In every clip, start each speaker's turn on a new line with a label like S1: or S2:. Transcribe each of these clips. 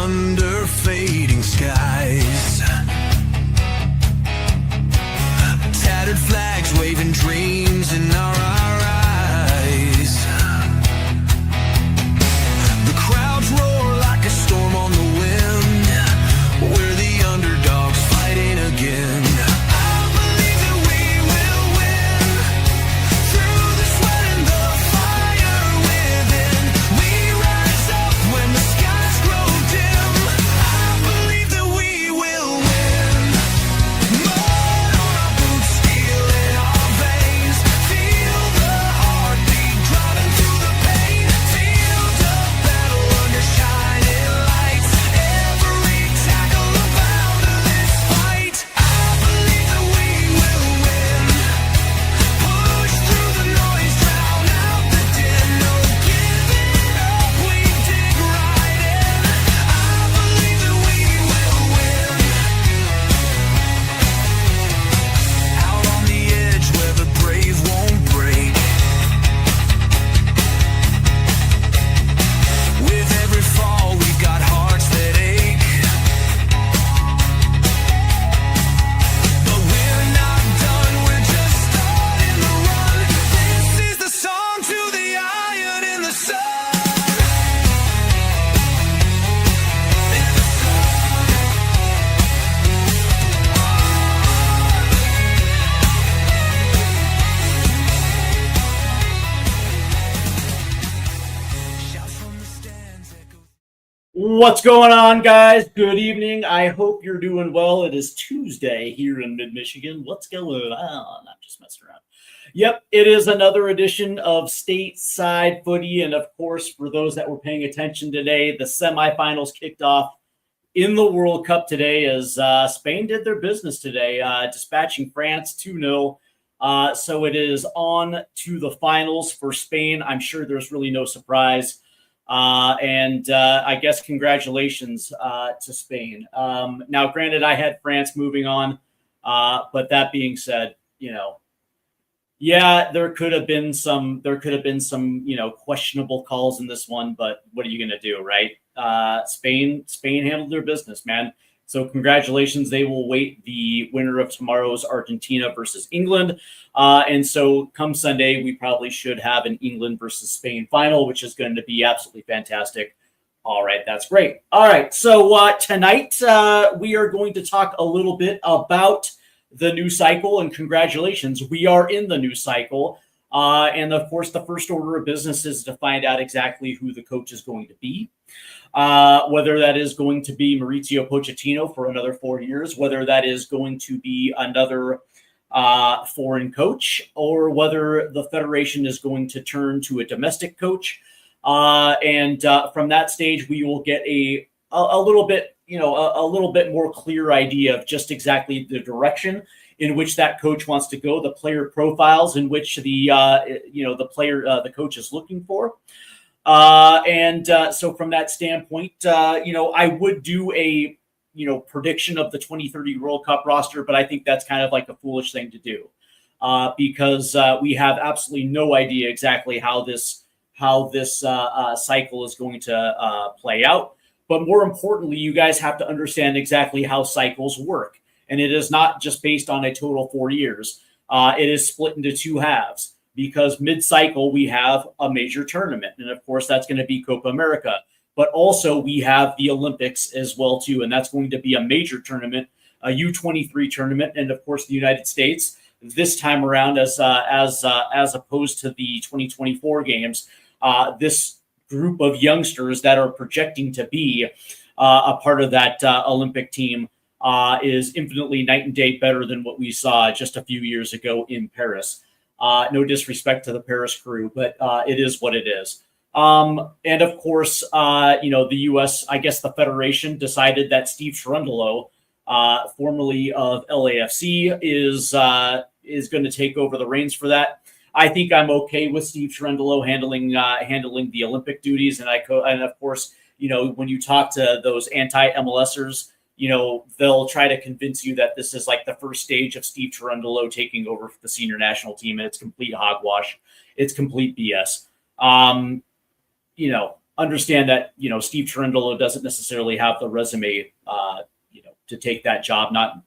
S1: under fading skies. Tattered flags waving dreams in our eyes. The crowds roar like a storm on the wind. We're the underdogs fighting again.
S2: What's going on, guys? Good evening. I hope you're doing well. It is Tuesday here in mid-Michigan. What's going on? I'm just messing around. Yep, it is another edition of Stateside Footy. And, of course, for those that were paying attention today, the semifinals kicked off in the World Cup today as Spain did their business today, dispatching France 2-0. So it is on to the finals for Spain. I'm sure there's really no surprise. And I guess congratulations to Spain. Now, granted, I had France moving on, but that being said, there could have been some, questionable calls in this one. But what are you going to do, right? Spain handled their business, man. So congratulations. They will wait the winner of tomorrow's Argentina versus England. And so come Sunday, we probably should have an England versus Spain final, which is going to be absolutely fantastic. All right, that's great. All right, so tonight we are going to talk a little bit about the new cycle, and congratulations, we are in the new cycle. And of course, the first order of business is to find out exactly who the coach is going to be. Whether that is going to be Mauricio Pochettino for another 4 years, whether that is going to be another foreign coach, or whether the federation is going to turn to a domestic coach. And from that stage, we will get a little bit, a little bit more clear idea of just exactly the direction in which that coach wants to go, the player profiles in which the coach is looking for. So from that standpoint, I would do a, prediction of the 2030 World Cup roster, but I think that's kind of like a foolish thing to do, because we have absolutely no idea exactly how this cycle is going to play out. But more importantly, you guys have to understand exactly how cycles work. And it is not just based on a total 4 years. It is split into two halves, because mid-cycle we have a major tournament. And of course, that's going to be Copa America. But also we have the Olympics as well, too. And that's going to be a major tournament, a U23 tournament. And of course, the United States this time around, as opposed to the 2024 games, this group of youngsters that are projecting to be a part of that Olympic team is infinitely night and day better than what we saw just a few years ago in Paris. No disrespect to the Paris crew, but it is what it is. And of course, the U.S., I guess the Federation decided that Steve Cherundolo, formerly of LAFC, is going to take over the reins for that. I think I'm okay with Steve Cherundolo handling the Olympic duties, and of course, when you talk to those anti-MLSers, they'll try to convince you that this is like the first stage of Steve Cherundolo taking over the senior national team, and it's complete hogwash. It's complete BS. understand that, Steve Cherundolo doesn't necessarily have the resume, to take that job, not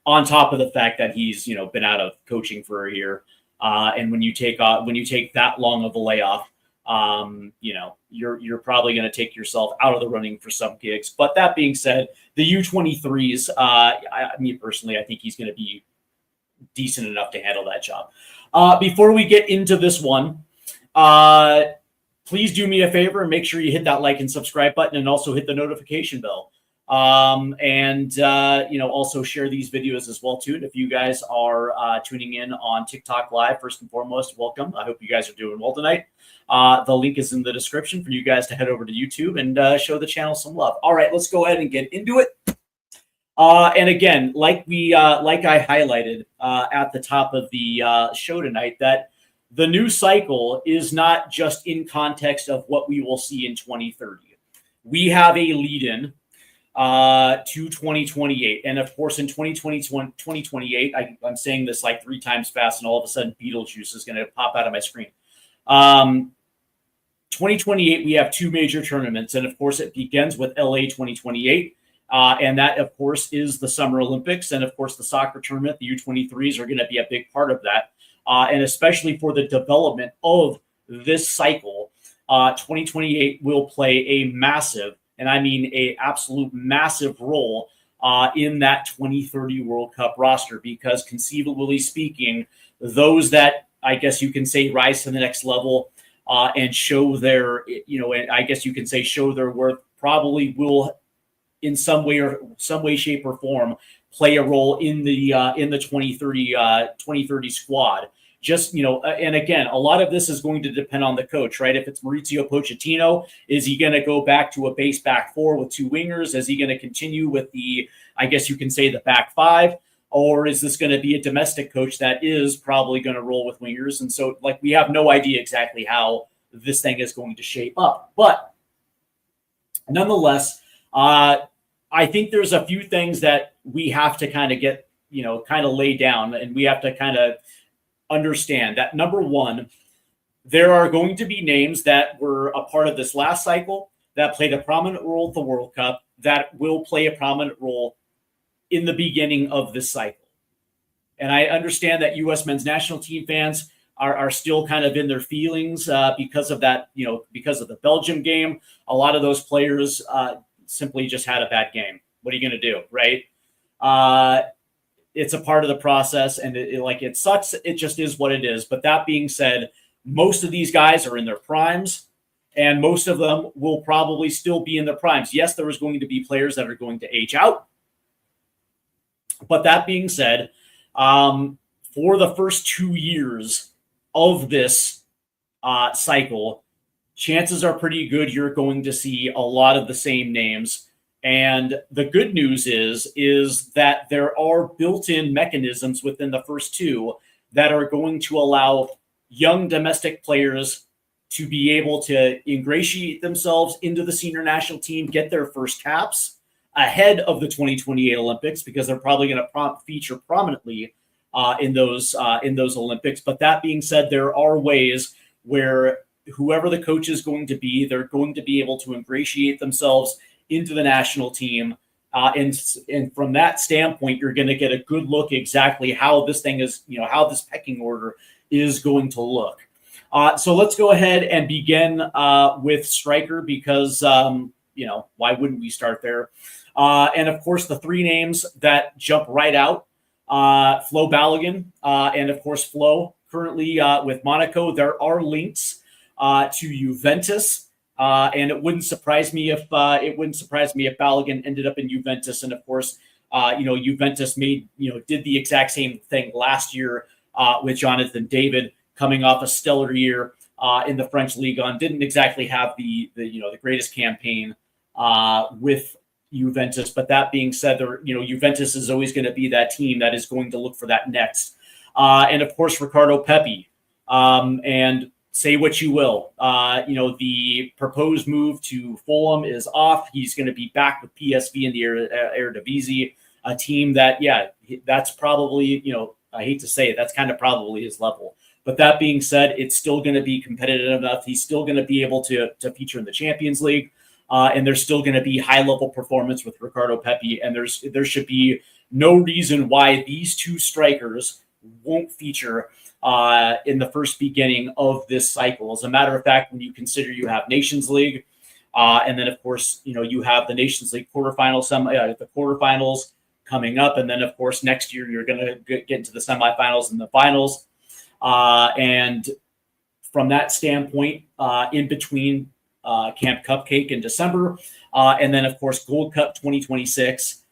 S2: on top of the fact that he's, been out of coaching for a year. And when you take that long of a layoff, you're probably going to take yourself out of the running for some gigs. But that being said, the U23s, me personally, I think he's going to be decent enough to handle that job. Before we get into this one, please do me a favor and make sure you hit that like and subscribe button, and also hit the notification bell. Also share these videos as well too. And if you guys are tuning in on TikTok Live, first and foremost, welcome. I hope you guys are doing well tonight. The link is in the description for you guys to head over to YouTube and show the channel some love. All right, let's go ahead and get into it. And again, like I highlighted at the top of the show tonight, that the new cycle is not just in context of what we will see in 2030. We have a lead-in to 2028. And of course, in 2028, I'm saying this like 3 times fast, and all of a sudden Beetlejuice is going to pop out of my screen. 2028, we have 2 major tournaments. And of course, it begins with LA 2028. And that, of course, is the Summer Olympics. And of course, the soccer tournament, the U23s are going to be a big part of that. And especially for the development of this cycle, 2028 will play a massive, and I mean a absolute massive role in that 2030 World Cup roster, because conceivably speaking, those that I guess you can say rise to the next level and show their, and I guess you can say show their worth, probably will in some way, shape, or form play a role in the 2030 squad. Just, and again, a lot of this is going to depend on the coach, right? If it's Mauricio Pochettino, is he going to go back to a base back 4 with 2 wingers? Is he going to continue with the, I guess you can say, the back 5? Or is this going to be a domestic coach that is probably going to roll with wingers? And so, we have no idea exactly how this thing is going to shape up. But nonetheless, I think there's a few things that we have to kind of get, kind of lay down, and we have to kind of understand that. Number one, there are going to be names that were a part of this last cycle that played a prominent role at the World Cup that will play a prominent role in the beginning of this cycle. And I understand that U.S. men's national team fans are still kind of in their feelings because of that, because of the Belgium game. A lot of those players simply just had a bad game. What are you going to do, right? It's a part of the process, and it sucks. It just is what it is. But that being said, most of these guys are in their primes, and most of them will probably still be in their primes. Yes, there is going to be players that are going to age out. But that being said, for the first 2 years of this cycle, chances are pretty good you're going to see a lot of the same names. And the good news is that there are built-in mechanisms within the first 2 that are going to allow young domestic players to be able to ingratiate themselves into the senior national team, get their first caps ahead of the 2028 Olympics, because they're probably going to feature prominently in those Olympics. But that being said, there are ways where whoever the coach is going to be, they're going to be able to ingratiate themselves into the national team. And from that standpoint, you're going to get a good look exactly how this thing is, how this pecking order is going to look. So let's go ahead and begin with striker, because, why wouldn't we start there? And of course, the 3 names that jump right out, Flo Balogun, and of course, Flo currently with Monaco. There are links to Juventus. And it wouldn't surprise me if Balogun ended up in Juventus. And of course, Juventus did the exact same thing last year with Jonathan David, coming off a stellar year in the French Ligue 1. Didn't exactly have the greatest campaign with Juventus. But that being said, Juventus is always going to be that team that is going to look for that next. And of course, Ricardo Pepi. And say what you will. The proposed move to Fulham is off. He's going to be back with PSV in the Eredivisie, a team that, that's probably, I hate to say it, that's kind of probably his level. But that being said, it's still going to be competitive enough. He's still going to be able to feature in the Champions League. And there's still going to be high-level performance with Ricardo Pepi. And there should be no reason why these two strikers won't feature in the first beginning of this cycle. As a matter of fact, when you consider you have Nations League, and then, of course, you have the Nations League quarterfinals, the quarterfinals coming up. And then, of course, next year you're going to get into the semifinals and the finals. And from that standpoint, in between Camp Cupcake in December, and then, of course, Gold Cup 2026,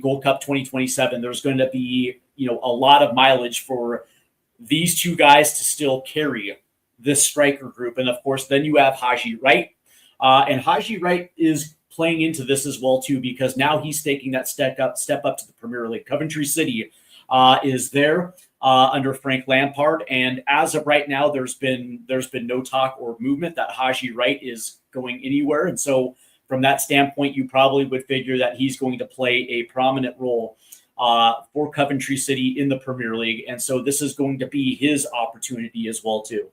S2: Gold Cup 2027, there's going to be, a lot of mileage for these two guys to still carry this striker group. And, of course, then you have Haji Wright. And Haji Wright is playing into this as well, too, because now he's taking that step up to the Premier League. Coventry City is there under Frank Lampard. And as of right now, there's been no talk or movement that Haji Wright is going anywhere. And so from that standpoint, you probably would figure that he's going to play a prominent role for Coventry City in the Premier League. And so this is going to be his opportunity as well, too.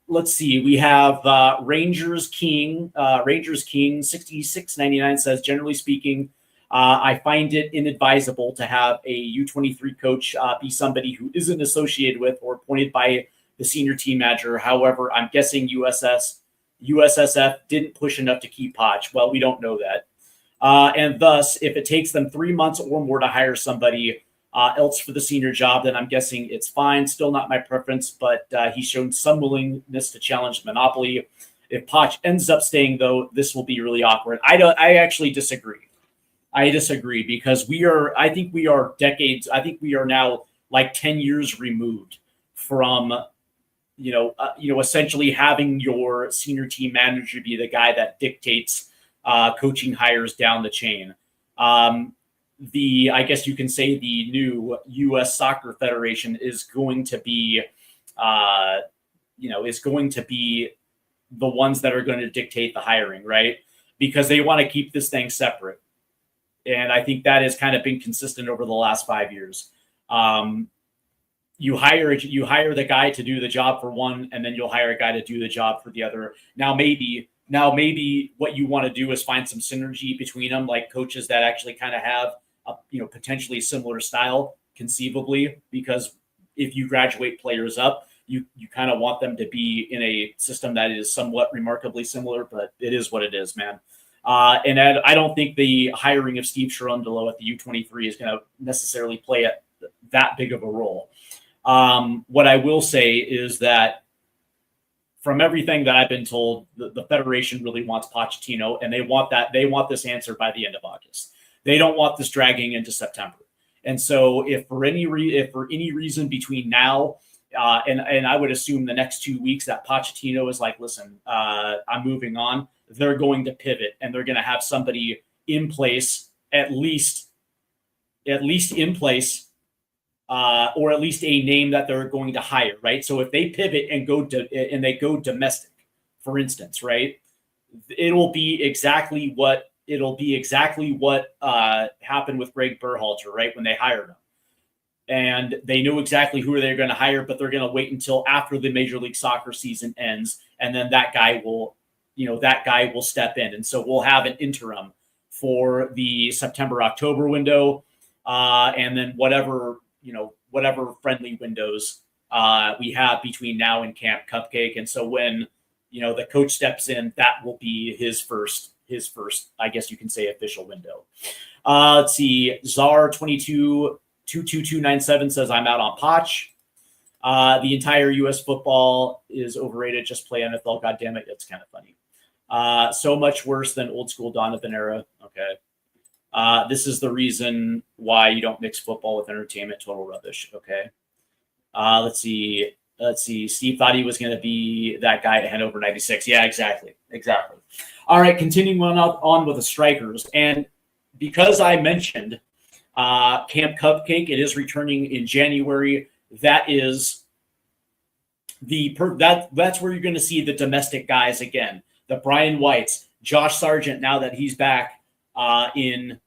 S2: Let's see. We have Rangers King 6699 says, generally speaking, I find it inadvisable to have a U23 coach be somebody who isn't associated with or appointed by the senior team manager. However, I'm guessing USSF didn't push enough to keep Poch. Well, we don't know that. And thus, if it takes them 3 months or more to hire somebody else for the senior job, then I'm guessing it's fine. Still not my preference, but he's shown some willingness to challenge monopoly. If Poch ends up staying, though, this will be really awkward. I actually disagree. I disagree because I think we are now like 10 years removed from, essentially having your senior team manager be the guy that dictates coaching hires down the chain. I guess you can say the new U.S. Soccer Federation is going to be, the ones that are going to dictate the hiring, right? Because they want to keep this thing separate. And I think that has kind of been consistent over the last 5 years. You hire the guy to do the job for one, and then you'll hire a guy to do the job for the other. Now maybe what you want to do is find some synergy between them, like coaches that actually kind of have a, potentially similar style conceivably, because if you graduate players up, you kind of want them to be in a system that is somewhat remarkably similar, but it is what it is, man. And I don't think the hiring of Steve Cherundolo at the U23 is going to necessarily play that big of a role. What I will say is that from everything that I've been told, the Federation really wants Pochettino, and they want this answer by the end of August. They don't want this dragging into September. And so if for any reason between now and I would assume the next 2 weeks that Pochettino is like, listen, I'm moving on, they're going to pivot and they're going to have somebody in place, at least in place, or at least a name that they're going to hire, right? So if they pivot and go domestic, for instance, right, it'll be exactly what happened with Greg Berhalter, right, when they hired him. And they knew exactly who they're going to hire, but they're going to wait until after the Major League Soccer season ends, and then that guy will step in. And so we'll have an interim for the September-October window, and then whatever friendly windows we have between now and Camp Cupcake. And so when, the coach steps in, that will be his first, I guess you can say, official window. Let's see. Czar 22297 says, I'm out on Poch. The entire U.S. football is overrated. Just play NFL. God damn it. That's kind of funny. So much worse than old school Donovan era. Okay. This is the reason why you don't mix football with entertainment. Total rubbish. Okay. Let's see. Steve thought he was going to be that guy at Hanover 96. Yeah, exactly. All right. Continuing on with the strikers. And because I mentioned Camp Cupcake, it is returning in January. That is that's where you're going to see the domestic guys again. The Brian Whites, Josh Sargent, now that he's back in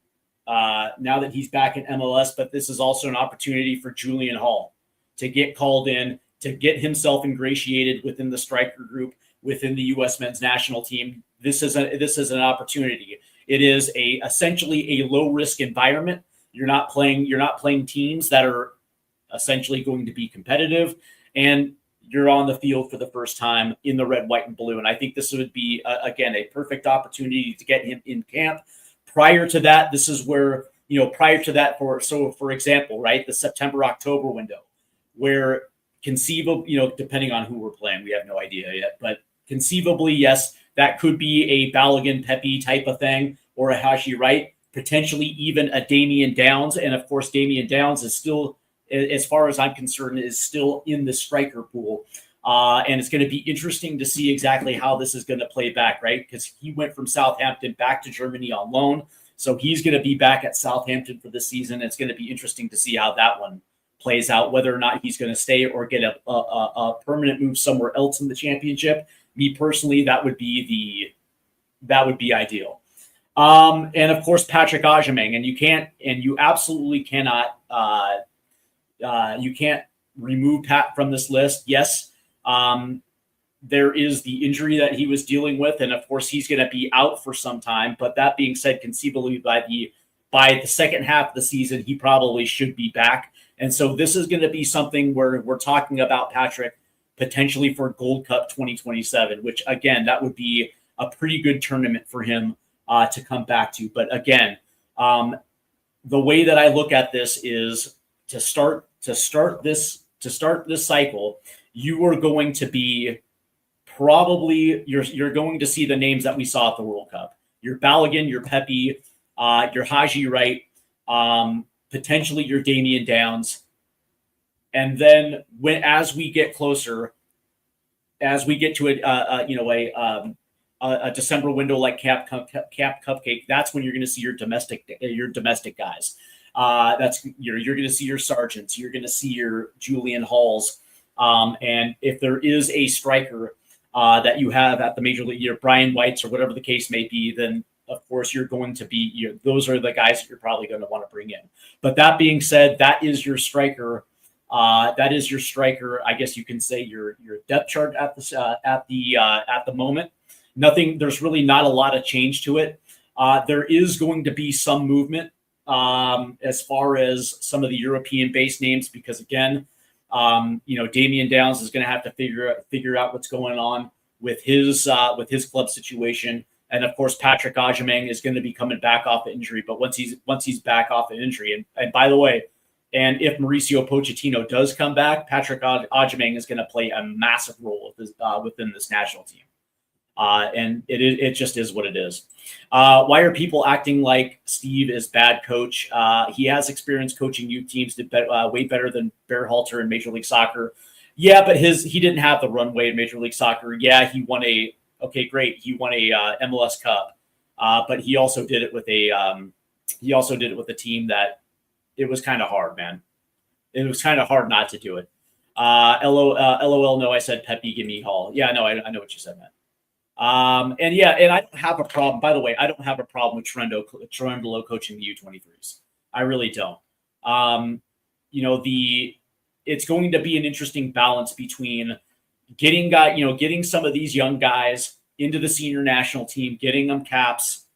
S2: MLS, but this is also an opportunity for Julian Hall to get called in to get himself ingratiated within the striker group within the U.S. men's national team. This is an opportunity. It is essentially a low risk environment. You're not playing teams that are essentially going to be competitive, and you're on the field for the first time in the red, white, and blue. And I think this would be again a perfect opportunity to get him in camp. Prior to that, this is where for example, right, the September-October window, where conceivably, depending on who we're playing, we have no idea yet, but conceivably, yes, that could be a Balogun Pepe type of thing, or a Haji Wright, potentially even a Damian Downs. And of course, Damian Downs is still, as far as I'm concerned, is still in the striker pool. And it's going to be interesting to see exactly how this is going to play back, right? Because he went from Southampton back to Germany on loan. So he's going to be back at Southampton for the season. It's going to be interesting to see how that one plays out, whether or not he's going to stay or get a permanent move somewhere else in the championship. Me personally, that would be ideal. And of course, Patrick Agyemang, and you absolutely cannot, you can't remove Pat from this list. Yes. There is the injury that he was dealing with, and of course he's going to be out for some time. But that being said, conceivably by the second half of the season, he probably should be back. And so this is going to be something where we're talking about Patrick potentially for Gold Cup 2027, which again, that would be a pretty good tournament for him to come back to. But again, the way that I look at this is to start this cycle, you are going to be you're going to see the names that we saw at the World Cup. Your Balogun, your Pepe, your Haji Wright, potentially your Damian Downs. And then as we get closer, as we get to a December window like Cap Cupcake, that's when you're going to see your domestic guys. You're going to see your Sargents, you're going to see your Julian Halls, and if there is a striker that you have at the major league, your Brian Whites or whatever the case may be, then of course you're going to be those are the guys that you're probably going to want to bring in. But that being said, that is your striker. I guess you can say your depth chart at the moment. There's really not a lot of change to it. There is going to be some movement as far as some of the European-based names, because again, Damian Downs is going to have to figure out what's going on with his club situation, and of course Patrick Agyemang is going to be coming back off the injury. But once he's back off the injury, and by the way, and if Mauricio Pochettino does come back, Patrick Agyemang is going to play a massive role within this national team. And it just is what it is. Why are people acting like Steve is bad coach? He has experience coaching youth teams, did way better than Berhalter in Major League Soccer. Yeah, but he didn't have the runway in Major League Soccer. Yeah, he won a MLS Cup, but he also did it with a team that it was kind of hard, man. It was kind of hard not to do it. LOL, no, I said Pepe, give me Hall. Yeah, no, I know what you said, man. And I don't have a problem. By the way, I don't have a problem with Cherundolo coaching the U23s. I really don't. It's going to be an interesting balance between getting some of these young guys into the senior national team, getting them caps.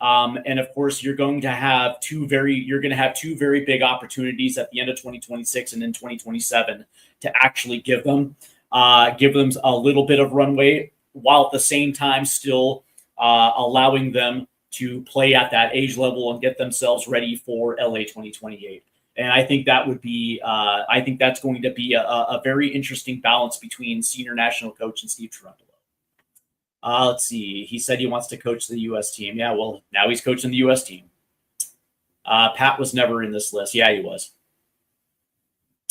S2: And of course, you're going to have two very big opportunities at the end of 2026 and in 2027 to actually give them a little bit of runway, while at the same time still allowing them to play at that age level and get themselves ready for LA 2028. And I think that's going to be a very interesting balance between senior national coach and Steve Cherundolo. Let's see. He said he wants to coach the U.S. team. Yeah, well, now he's coaching the U.S. team. Pat was never in this list. Yeah, he was.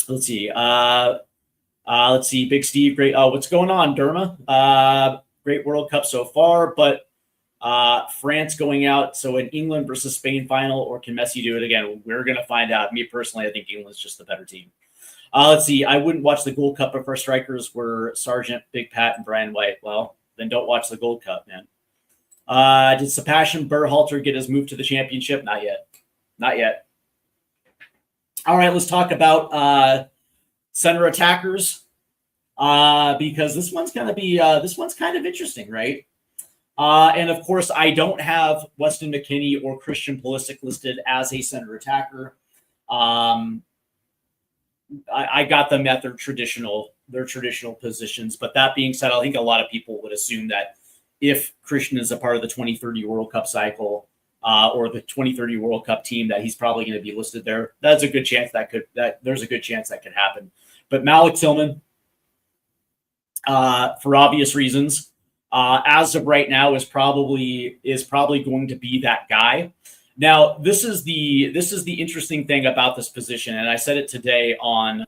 S2: Let's see. Big Steve, great. What's going on, Derma? Great World Cup so far, but France going out. So an England versus Spain final, or can Messi do it again? We're going to find out. Me personally, I think England's just the better team. Let's see. I wouldn't watch the Gold Cup if our strikers were Sargent, Big Pat, and Brian White. Well, then don't watch the Gold Cup, man. Did Sebastian Berhalter get his move to the championship? Not yet. Not yet. All right, let's talk about center attackers. because this one's kind of interesting, right? And of course, I don't have Weston McKennie or Christian Pulisic listed as a center attacker. I got them at their traditional positions. But that being said, I think a lot of people would assume that if Christian is a part of the 2030 World Cup cycle or the 2030 World Cup team, that he's probably going to be listed there. That's a good chance that there's a good chance that could happen. But Malik Tillman, for obvious reasons, as of right now, is probably going to be that guy. Now, this is the interesting thing about this position, and I said it today on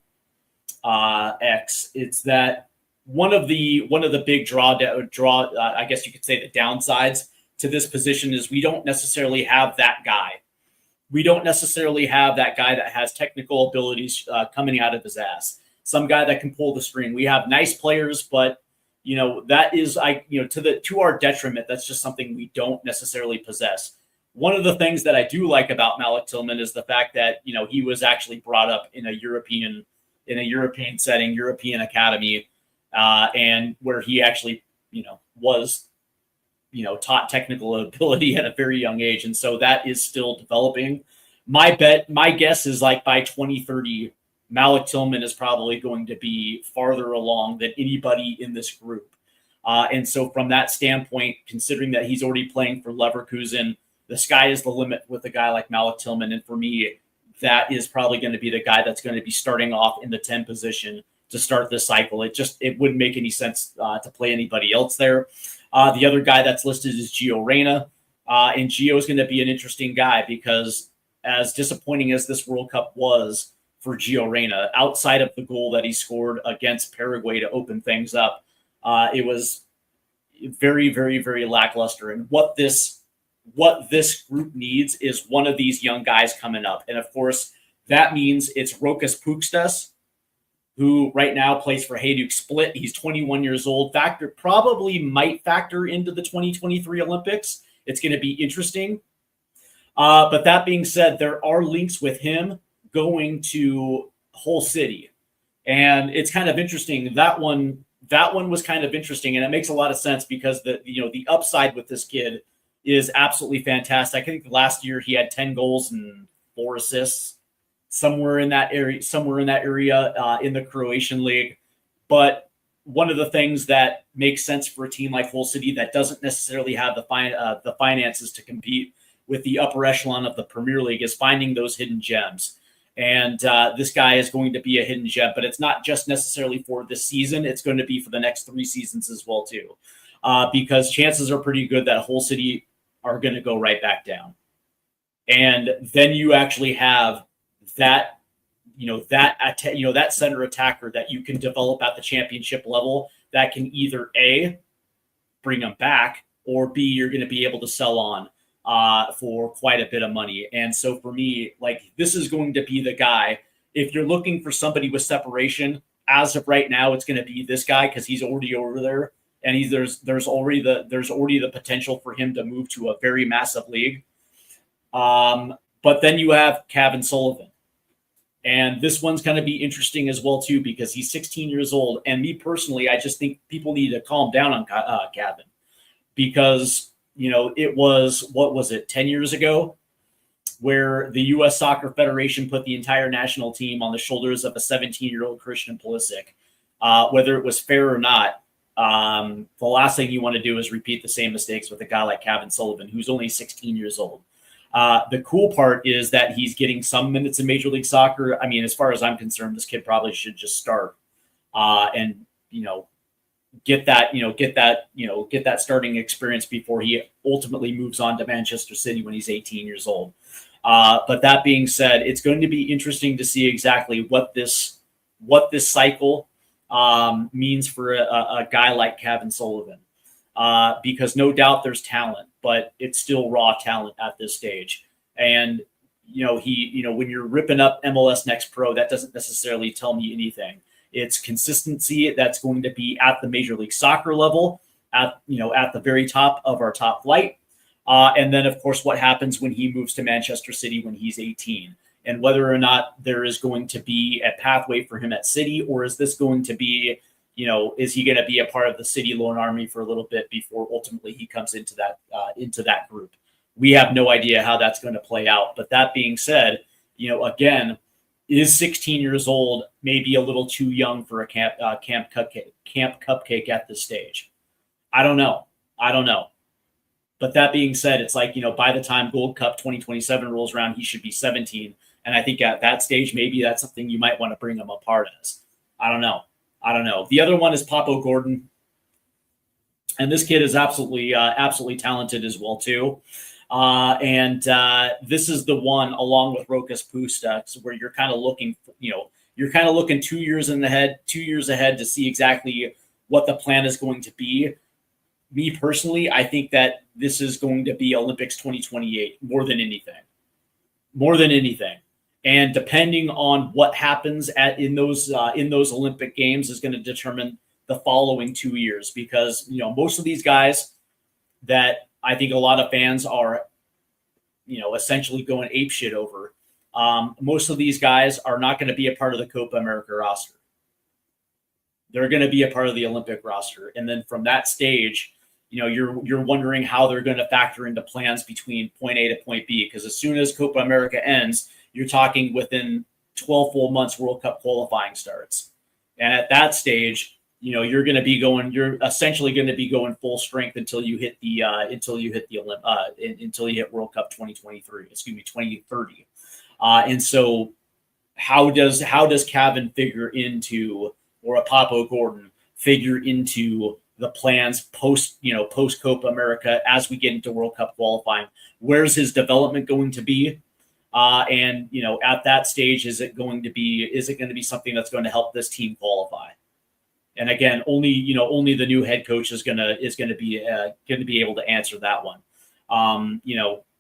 S2: X. It's that one of the big draw. I guess you could say the downsides to this position is we don't necessarily have that guy. We don't necessarily have that guy that has technical abilities coming out of his ass. Some guy that can pull the string. We have nice players, but that is to our detriment. That's just something we don't necessarily possess. One of the things that I do like about Malik Tillman is the fact that he was actually brought up in a European setting, European academy, and where he actually was taught technical ability at a very young age, and so that is still developing. My guess is like by 2030, Malik Tillman is probably going to be farther along than anybody in this group, and so from that standpoint, considering that he's already playing for Leverkusen, the sky is the limit with a guy like Malik Tillman. And for me, that is probably going to be the guy that's going to be starting off in the 10 position to start this cycle. It wouldn't make any sense to play anybody else there. The other guy that's listed is Gio Reyna. And Gio is going to be an interesting guy because as disappointing as this World Cup was for Gio Reyna, outside of the goal that he scored against Paraguay to open things up, it was very, very, very lackluster. And what this group needs is one of these young guys coming up. And of course, that means it's Rokas Pukstas, who right now plays for Hajduk Split. He's 21 years old. Probably might factor into the 2023 Olympics. It's going to be interesting. But that being said, there are links with him going to Hull City. And it's kind of interesting. That one was kind of interesting. And it makes a lot of sense because the upside with this kid is absolutely fantastic. I think last year he had 10 goals and 4 assists, somewhere in that area in the Croatian league. But one of the things that makes sense for a team like Hull City that doesn't necessarily have the finances to compete with the upper echelon of the Premier League is finding those hidden gems. And this guy is going to be a hidden gem, but it's not just necessarily for this season. It's going to be for the next 3 seasons as well, too, because chances are pretty good that Hull City are going to go right back down. And then you actually have that center attacker that you can develop at the championship level that can either A, bring them back, or B, you're going to be able to sell on for quite a bit of money. And so for me, this is going to be the guy. If you're looking for somebody with separation, as of right now, it's going to be this guy because he's already over there. And there's already the potential for him to move to a very massive league. But then you have Kevin Sullivan. And this one's going to be interesting as well, too, because he's 16 years old. And me personally, I just think people need to calm down on Kevin because, it was, 10 years ago where the U.S. Soccer Federation put the entire national team on the shoulders of a 17-year-old Christian Pulisic. Whether it was fair or not, the last thing you want to do is repeat the same mistakes with a guy like Kevin Sullivan, who's only 16 years old. The cool part is that he's getting some minutes in Major League Soccer. I mean, as far as I'm concerned, this kid probably should just start and get that starting experience before he ultimately moves on to Manchester City when he's 18 years old. But that being said, it's going to be interesting to see exactly what this cycle means for a guy like Kevin Sullivan, because no doubt there's talent, but it's still raw talent at this stage. And, when you're ripping up MLS Next Pro, that doesn't necessarily tell me anything. It's consistency that's going to be at the Major League Soccer level, at the very top of our top flight. And then, of course, what happens when he moves to Manchester City when he's 18. And whether or not there is going to be a pathway for him at City, or is this going to be, is he going to be a part of the City Loan Army for a little bit before ultimately he comes into that group? We have no idea how that's going to play out. But that being said, again, is 16 years old maybe a little too young for a camp cupcake at this stage? I don't know. But that being said, it's like, by the time Gold Cup 2027 rolls around, he should be 17. And I think at that stage, maybe that's something you might want to bring him apart as. I don't know. The other one is Papo Gordon. And this kid is absolutely talented as well, too. And this is the one, along with Rokas Pusta, where you're kind of looking, 2 years ahead to see exactly what the plan is going to be. Me personally, I think that this is going to be Olympics 2028 more than anything. And depending on what happens in those Olympic Games is going to determine the following 2 years, because most of these guys that I think a lot of fans are essentially going apeshit over. Most of these guys are not going to be a part of the Copa America roster. They're going to be a part of the Olympic roster, and then from that stage, you're wondering how they're going to factor into plans between point A to point B, because as soon as Copa America ends, you're talking within 12 full months World Cup qualifying starts. And at that stage, you're essentially going to be going full strength until you hit World Cup 2030. And so how does Cavan figure into, or a Papo Gordon figure into the plans post Copa America as we get into World Cup qualifying? Where's his development going to be? And at that stage, is it going to be something that's going to help this team qualify? And again, only the new head coach is going to be able to answer that one.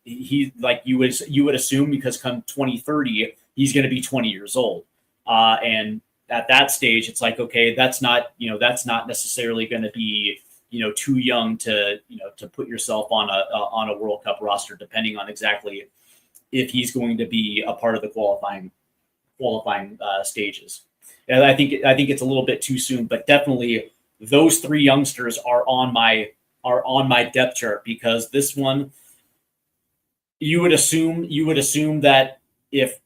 S2: He, like you would assume, because come 2030, he's going to be 20 years old. And at that stage, it's like, okay, that's not necessarily going to be, too young to put yourself on a World Cup roster, depending on exactly if he's going to be a part of the qualifying stages. And I think it's a little bit too soon, but definitely those three youngsters are on my depth chart, because this one, you would assume that if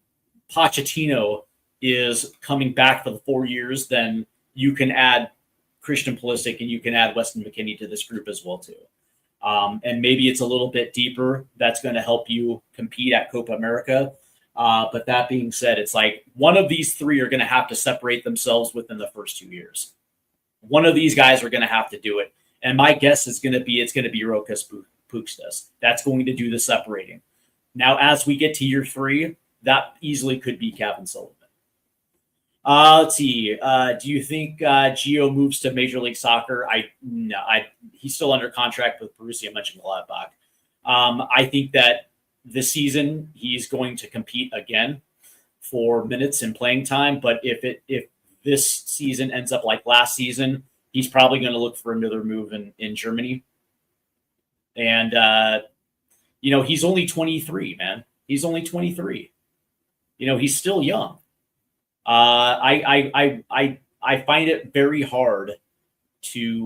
S2: Pochettino is coming back for the 4 years, then you can add Christian Pulisic and you can add Weston McKennie to this group as well too. And maybe it's a little bit deeper. That's going to help you compete at Copa America. But that being said, it's like one of these three are going to have to separate themselves within the first 2 years. One of these guys are going to have to do it. And my guess is it's going to be Rokas Pukstas. That's going to do the separating. Now, as we get to year 3, that easily could be Cavan Sullivan. Let's see. Do you think Gio moves to Major League Soccer? He's still under contract with Borussia Mönchengladbach. I think that this season he's going to compete again for minutes and playing time. But if this season ends up like last season, he's probably going to look for another move in Germany. And he's only 23, man. He's only 23. He's still young. I find it very hard to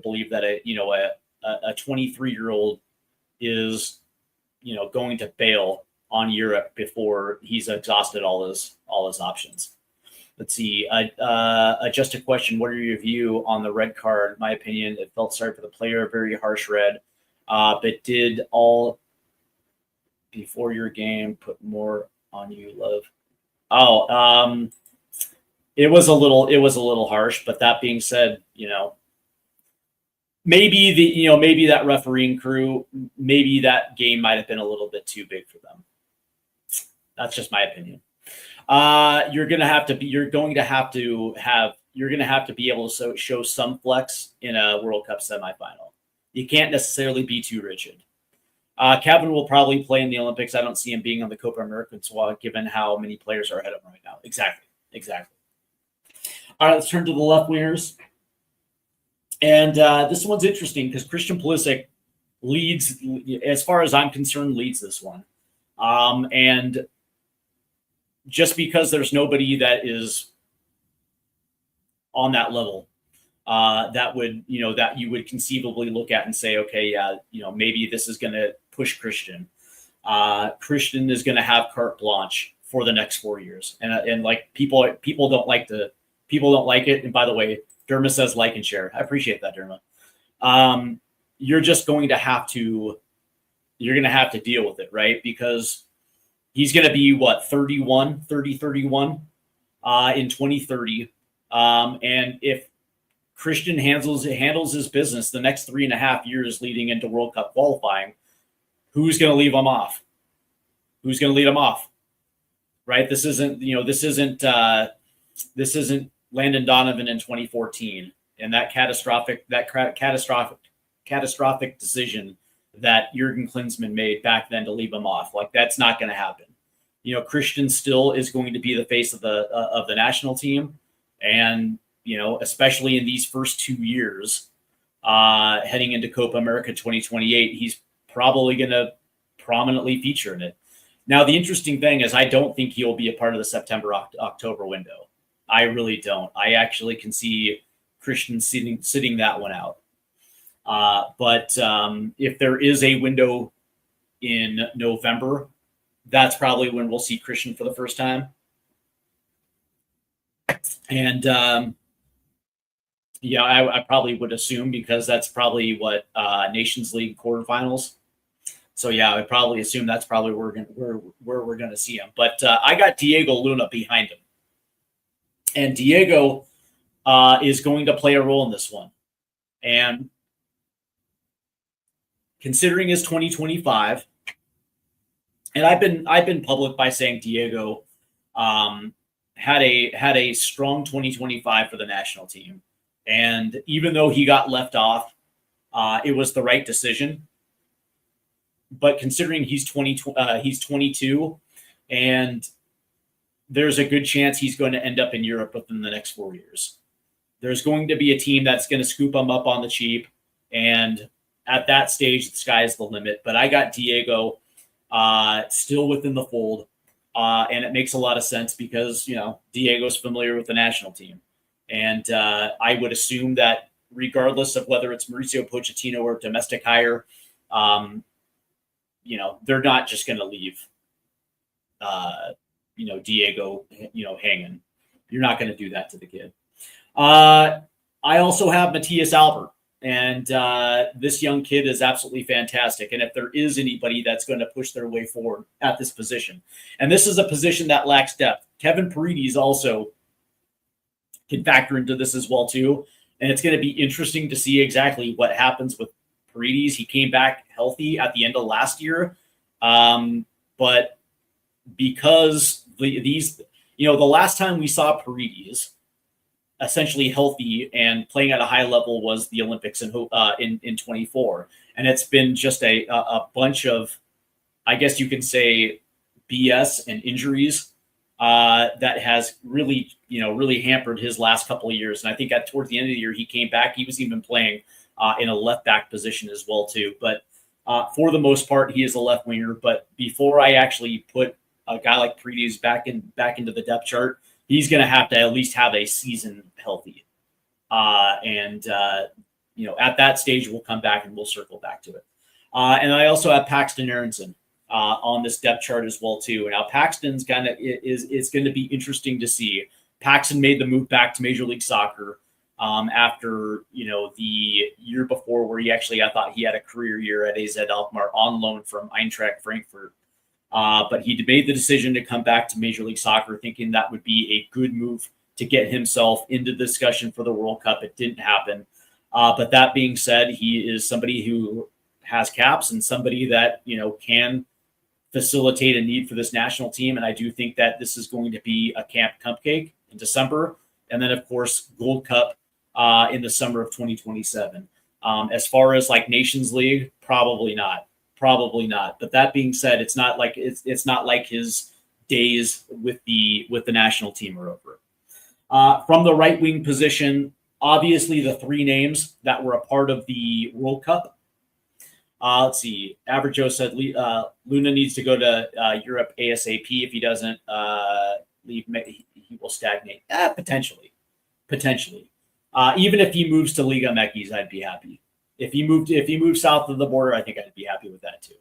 S2: believe that a 23-year-old is going to bail on Europe before he's exhausted all his options. Let's see. Just a question. What are your view on the red card? In my opinion, it felt sorry for the player. Very harsh red. But did all before your game put more on you, love? Oh, it was a little harsh, but that being said, maybe that refereeing crew, maybe that game might have been a little bit too big for them. That's just my opinion. You're going to have to be able to show some flex in a World Cup semifinal. You can't necessarily be too rigid. Cavan will probably play in the Olympics. I don't see him being on the Copa America squad, given how many players are ahead of him right now. Exactly. All right, let's turn to the left wingers. And this one's interesting because Christian Pulisic leads, as far as I'm concerned, leads this one. And just because there's nobody that is on that level that would, that you would conceivably look at and say, okay, yeah, maybe this is going to push Christian. Christian is going to have carte blanche for the next 4 years, and like people don't like it. And by the way, Derma says like and share. I appreciate that, Derma. You're just going to have to deal with it, right? Because he's going to be what, 31 in 2030. And if Christian handles his business the next 3.5 years leading into World Cup qualifying, who's going to leave him off? Who's going to lead him off? Right? This isn't Landon Donovan in 2014 and that catastrophic decision that Jurgen Klinsmann made back then to leave him off. Like, that's not going to happen. Christian still is going to be the face of the national team, and especially in these first 2 years, heading into Copa America 2028, he's probably going to prominently feature in it. Now, the interesting thing is, I don't think he'll be a part of the September-October window. I really don't. I actually can see Christian sitting that one out. But if there is a window in November, that's probably when we'll see Christian for the first time. And I probably would assume, because that's probably what Nations League quarterfinals. So yeah, I would probably assume that's probably where we're going to see him. But I got Diego Luna behind him, and Diego is going to play a role in this one. And considering his 2025, and I've been public by saying Diego had a strong 2025 for the national team, and even though he got left off, it was the right decision. But considering he's 22, and there's a good chance he's going to end up in Europe within the next 4 years. There's going to be a team that's going to scoop him up on the cheap, and at that stage, the sky is the limit. But I got Diego still within the fold, and it makes a lot of sense because Diego's familiar with the national team, and I would assume that regardless of whether it's Mauricio Pochettino or domestic hire, they're not just going to leave, Diego, hanging. You're not going to do that to the kid. I also have Matthias Albert, and this young kid is absolutely fantastic. And if there is anybody that's going to push their way forward at this position, and this is a position that lacks depth, Kevin Paredes also can factor into this as well too. And it's going to be interesting to see exactly what happens with Paredes. He came back healthy at the end of last year, but because the last time we saw Paredes essentially healthy and playing at a high level was the Olympics in 24, and it's been just a bunch of, I guess you can say, BS and injuries that has really hampered his last couple of years. And I think towards the end of the year he came back. He was even playing in a left back position as well too. But for the most part, he is a left winger. But before I actually put a guy like Paredes back into the depth chart, he's going to have to at least have a season healthy. And at that stage, we'll come back and we'll circle back to it. And I also have Paxton Aronson on this depth chart as well too. Now Paxton's kind of is going to be interesting to see. Paxton made the move back to Major League Soccer after the year before, where I thought he had a career year at AZ Alkmaar on loan from Eintracht Frankfurt. But he made the decision to come back to Major League Soccer, thinking that would be a good move to get himself into discussion for the World Cup. It didn't happen. But that being said, he is somebody who has caps and somebody that can facilitate a need for this national team. And I do think that this is going to be a camp cupcake in December, and then of course Gold Cup in the summer of 2027. As far as like Nations League, probably not. But that being said, it's not like his days with the national team are over. From the right wing position, obviously the three names that were a part of the World Cup. Let's see. Average Joe said Luna needs to go to Europe ASAP. If he doesn't leave, he will stagnate. Potentially. potentially. Even if he moves to Liga MX, I'd be happy. If he moved south of the border, I think I'd be happy with that too.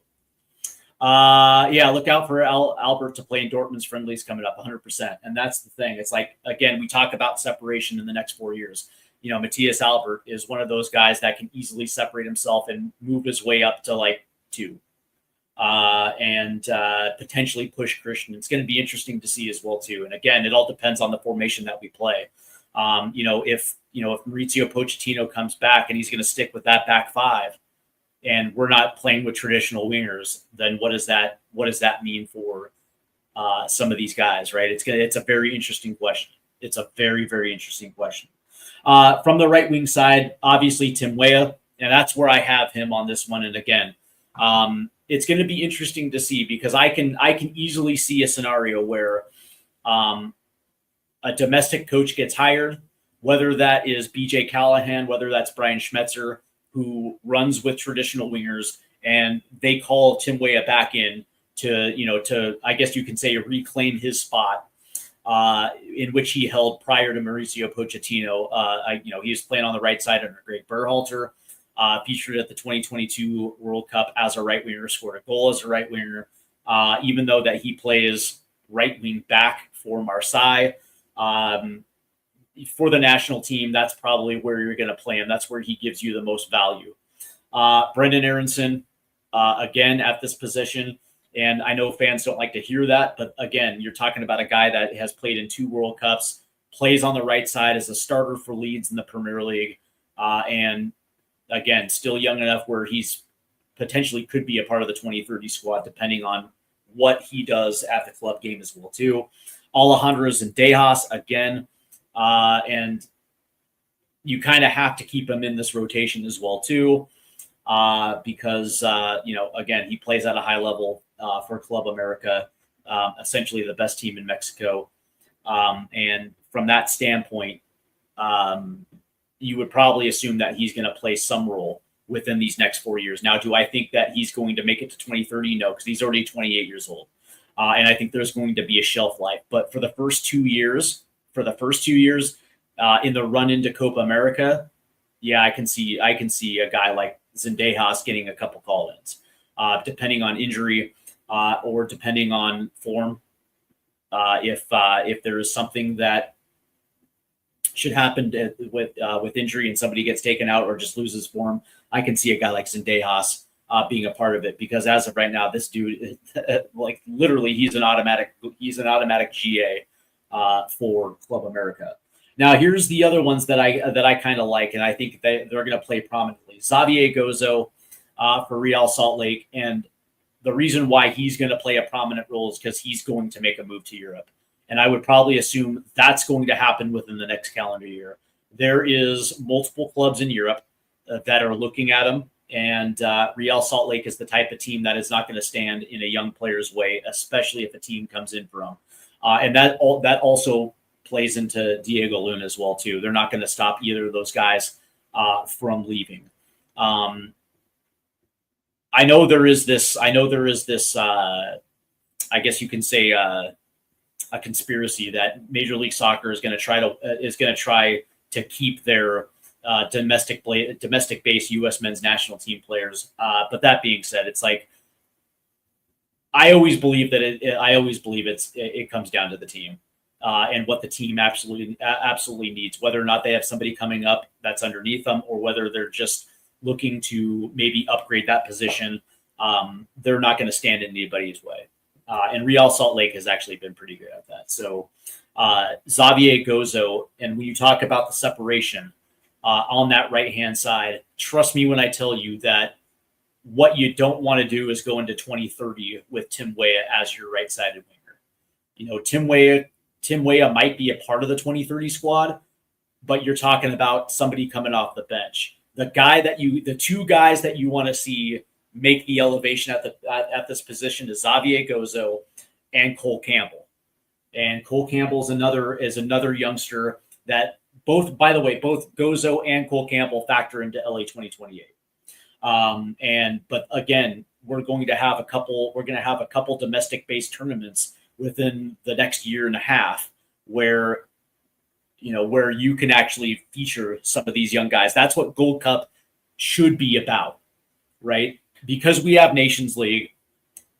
S2: Yeah, look out for Albert to play in Dortmund's friendlies coming up 100%. And that's the thing. It's like, again, we talk about separation in the next 4 years. You know, Matthias Albert is one of those guys that can easily separate himself and move his way up to like 2 and potentially push Christian. It's going to be interesting to see as well too. And again, it all depends on the formation that we play. If Mauricio Pochettino comes back and he's going to stick with that back 5, and we're not playing with traditional wingers, then what does that mean for some of these guys, right? It's a very interesting question. It's a very, very interesting question. From the right wing side, obviously Tim Weah, and that's where I have him on this one. And again, it's going to be interesting to see, because I can easily see a scenario where a domestic coach gets hired, whether that is BJ Callahan, whether that's Brian Schmetzer, who runs with traditional wingers, and they call Tim Weah back in to I guess you can say, reclaim his spot in which he held prior to Mauricio Pochettino. He was playing on the right side under Greg Berhalter, featured at the 2022 World Cup as a right winger, scored a goal as a right winger, even though that he plays right wing back for Marseille. For the national team, that's probably where you're going to play him. That's where he gives you the most value. Brendan Aronson, again, at this position. And I know fans don't like to hear that, but again, you're talking about a guy that has played in 2 World Cups, plays on the right side as a starter for Leeds in the Premier League. And again, still young enough where he's potentially could be a part of the 2030 squad, depending on what he does at the club game as well, too. Alejandro Zendejas, again, and you kind of have to keep him in this rotation as well too, because again, he plays at a high level for Club America, essentially the best team in Mexico, and from that standpoint, you would probably assume that he's going to play some role within these next 4 years. Now, do I think that he's going to make it to 2030? No, because he's already 28 years old, and I think there's going to be a shelf life. But for the first 2 years. In the run into Copa America, yeah, I can see a guy like Zendejas getting a couple call-ins, depending on injury or depending on form. If there is something that should happen with injury and somebody gets taken out or just loses form, I can see a guy like Zendejas being a part of it, because as of right now, this dude, like literally, he's an automatic GA. For Club America. Now, here's the other ones that I kind of like, and I think they're going to play prominently. Xavier Gozo for Real Salt Lake, and the reason why he's going to play a prominent role is because he's going to make a move to Europe, and I would probably assume that's going to happen within the next calendar year. There is multiple clubs in Europe that are looking at him, and Real Salt Lake is the type of team that is not going to stand in a young player's way, especially if a team comes in for him. And that also plays into Diego Luna as well too. They're not going to stop either of those guys from leaving. I know there is this. I guess you can say a conspiracy that Major League Soccer is going to try to keep their domestic-based U.S. men's national team players. But that being said, it's like, I always believe that it comes down to the team and what the team absolutely needs, whether or not they have somebody coming up that's underneath them, or whether they're just looking to maybe upgrade that position. They're not going to stand in anybody's way. And Real Salt Lake has actually been pretty good at that. So Xavier Gozo, and when you talk about the separation on that right-hand side, trust me when I tell you that what you don't want to do is go into 2030 with Tim Weah as your right-sided winger. You know, Tim Weah might be a part of the 2030 squad, but you're talking about somebody coming off the bench. The two guys that you want to see make the elevation at this position is Xavier Gozo and Cole Campbell. And Cole Campbell is another youngster that both Gozo and Cole Campbell factor into LA 2028. But again, we're going to have a couple domestic based tournaments within the next year and a half where where you can actually feature some of these young guys. That's what Gold Cup should be about, right? Because we have Nations League,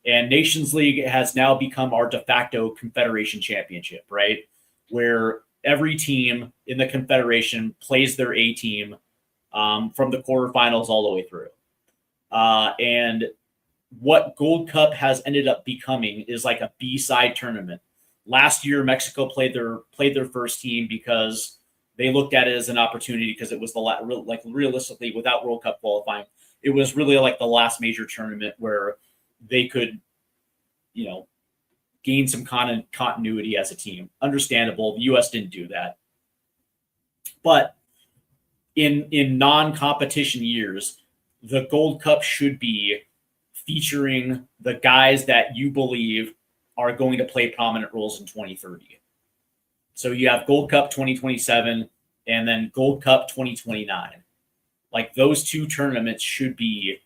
S2: and Nations League has now become our de facto Confederation Championship, right? Where every team in the Confederation plays their A team from the quarterfinals all the way through. And what Gold Cup has ended up becoming is like a B-side tournament. Last year, Mexico played their first team because they looked at it as an opportunity because it was realistically, without World Cup qualifying, it was really like the last major tournament where they could, gain some continuity as a team. Understandable. The U.S. didn't do that. But in non-competition years, the Gold Cup should be featuring the guys that you believe are going to play prominent roles in 2030. So you have Gold Cup 2027 and then Gold Cup 2029. Like those two tournaments should be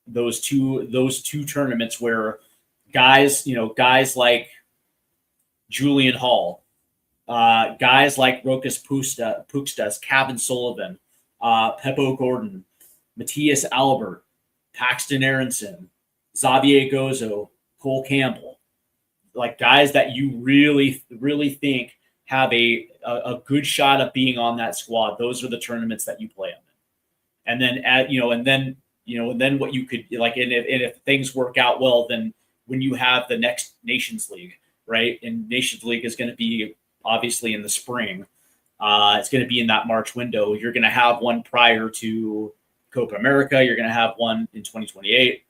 S2: those two tournaments where guys like Julian Hall, guys like Rokas Pukstas, Kevin Sullivan, Peppo Gordon, Matthias Albert, Paxton Aronson, Xavier Gozo, Cole Campbell, like guys that you really, really think have a good shot of being on that squad. Those are the tournaments that you play them in. And then what you could like, and if things work out well, then when you have the next Nations League, right? And Nations League is going to be obviously in the spring. It's going to be in that March window. You're going to have one prior to Copa America. You're going to have one in 2028,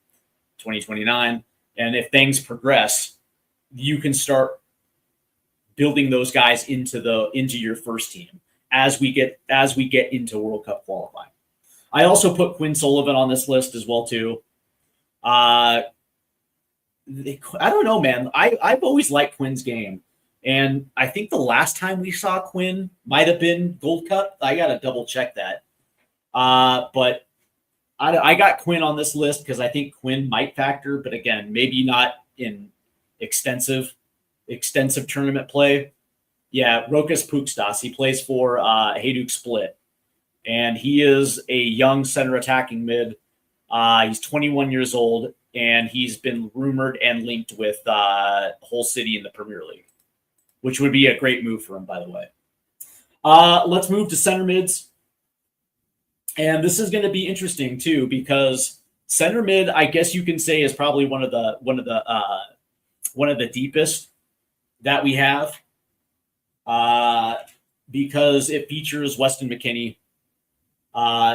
S2: 2029. And if things progress, you can start building those guys into your first team as we get into World Cup qualifying. I also put Quinn Sullivan on this list as well too. I don't know, man. I've always liked Quinn's game, and I think the last time we saw Quinn might have been Gold Cup. I gotta double check that. But I got Quinn on this list because I think Quinn might factor, but again, maybe not in extensive tournament play. Yeah, Rokas Pukstas. He plays for Hajduk Split, and he is a young center attacking mid. He's 21 years old, and he's been rumored and linked with Hull City in the Premier League, which would be a great move for him, by the way. Let's move to center mids. And this is going to be interesting too, because center mid, I guess you can say, is probably one of the deepest that we have, because it features Weston McKennie.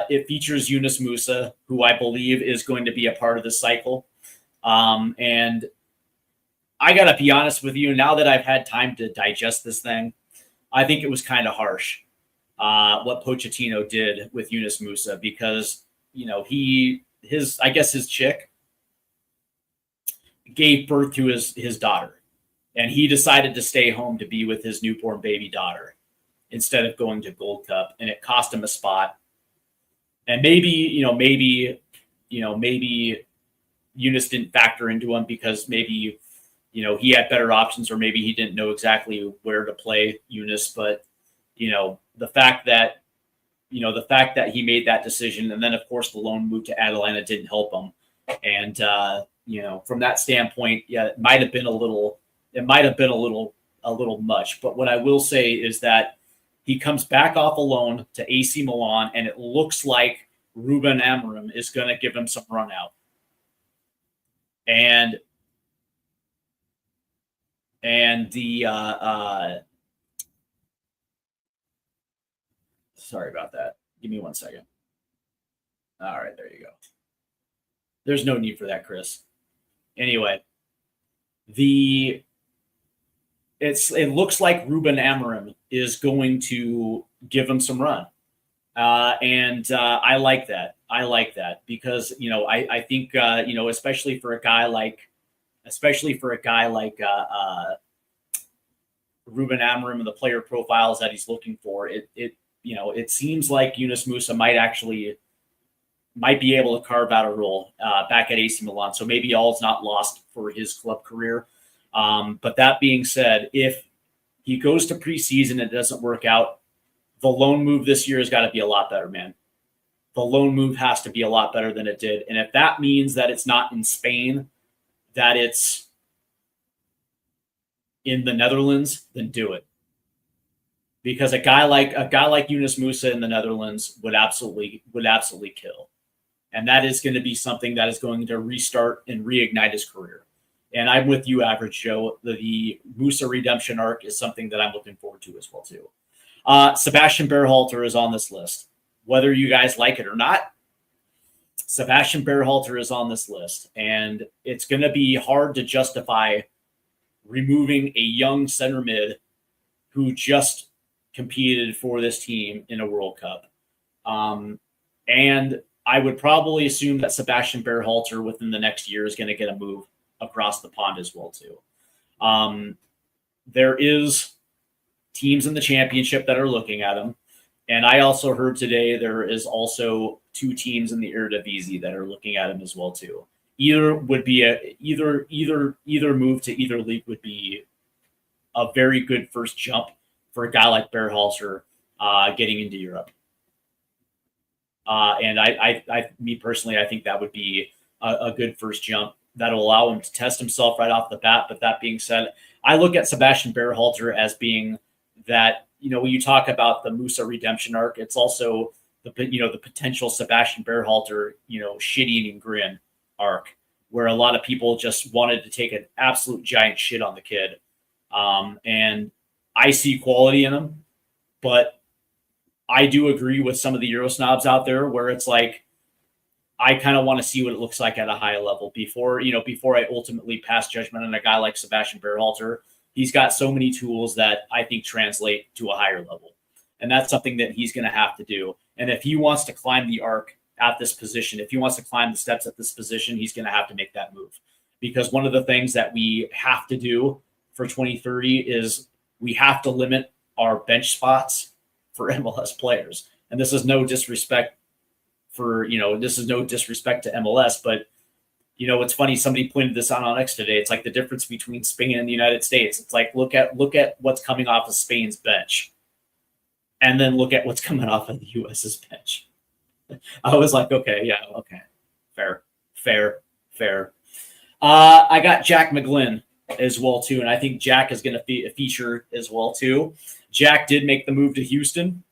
S2: It features Yunus Musa, who I believe is going to be a part of this cycle. And I got to be honest with you, now that I've had time to digest this thing, I think it was kind of harsh what Pochettino did with Yunus Musa, because, his chick gave birth to his daughter, and he decided to stay home to be with his newborn baby daughter instead of going to Gold Cup, and it cost him a spot. And maybe Yunus didn't factor into him because maybe, he had better options, or maybe he didn't know exactly where to play Yunus. But, the fact that he made that decision, and then of course the loan move to Atalanta didn't help him. And, from that standpoint, yeah, it might have been a little much. But what I will say is that he comes back off a loan to AC Milan, and it looks like Ruben Amorim is going to give him some run out. And the sorry about that. Give me 1 second. All right, there you go. There's no need for that, Chris. Anyway, it looks like Ruben Amorim is going to give him some run. And I like that. Because, I think, especially for a guy like Ruben Amorim and the player profiles that he's looking for, it seems like Yunus Musa might be able to carve out a role back at AC Milan. So maybe all's not lost for his club career. But that being said, if He goes to preseason, it doesn't work out. The loan move this year has got to be a lot better, man. The loan move has to be a lot better than it did. And if that means that it's not in Spain, that it's in the Netherlands, then do it. Because a guy like Yunus Musa in the Netherlands would absolutely kill. And that is going to be something that is going to restart and reignite his career. And I'm with you, Average Joe. The Musa redemption arc is something that I'm looking forward to as well, too. Sebastian Berhalter is on this list. Whether you guys like it or not, Sebastian Berhalter is on this list. And it's going to be hard to justify removing a young center mid who just competed for this team in a World Cup. And I would probably assume that Sebastian Berhalter within the next year is going to get a move across the pond as well, too. There is teams in the championship that are looking at him. And I also heard today there is also 2 teams in the Eredivisie that are looking at him as well, too. Either move to either league would be a very good first jump for a guy like Berhalter getting into Europe. And me personally, I think that would be a good first jump that'll allow him to test himself right off the bat. But that being said, I look at Sebastian Berhalter as being that, when you talk about the Musa redemption arc, it's also the potential Sebastian Berhalter, shit-eating grin arc, where a lot of people just wanted to take an absolute giant shit on the kid. And I see quality in him, but I do agree with some of the Euro snobs out there where it's like, I kind of want to see what it looks like at a high level before I ultimately pass judgment on a guy like Sebastian Berhalter. He's got so many tools that I think translate to a higher level. And that's something that he's going to have to do. And if he wants to climb the arc at this position, if he wants to climb the steps at this position, he's going to have to make that move. Because one of the things that we have to do for 2030 is we have to limit our bench spots for MLS players. And this is no disrespect to MLS, but it's funny. Somebody pointed this out on X today. It's like the difference between Spain and the United States. It's like, look at what's coming off of Spain's bench and then look at what's coming off of the US's bench. I was like, okay, yeah, okay. Fair. I got Jack McGlynn as well, too. And I think Jack is going to feature as well, too. Jack did make the move to Houston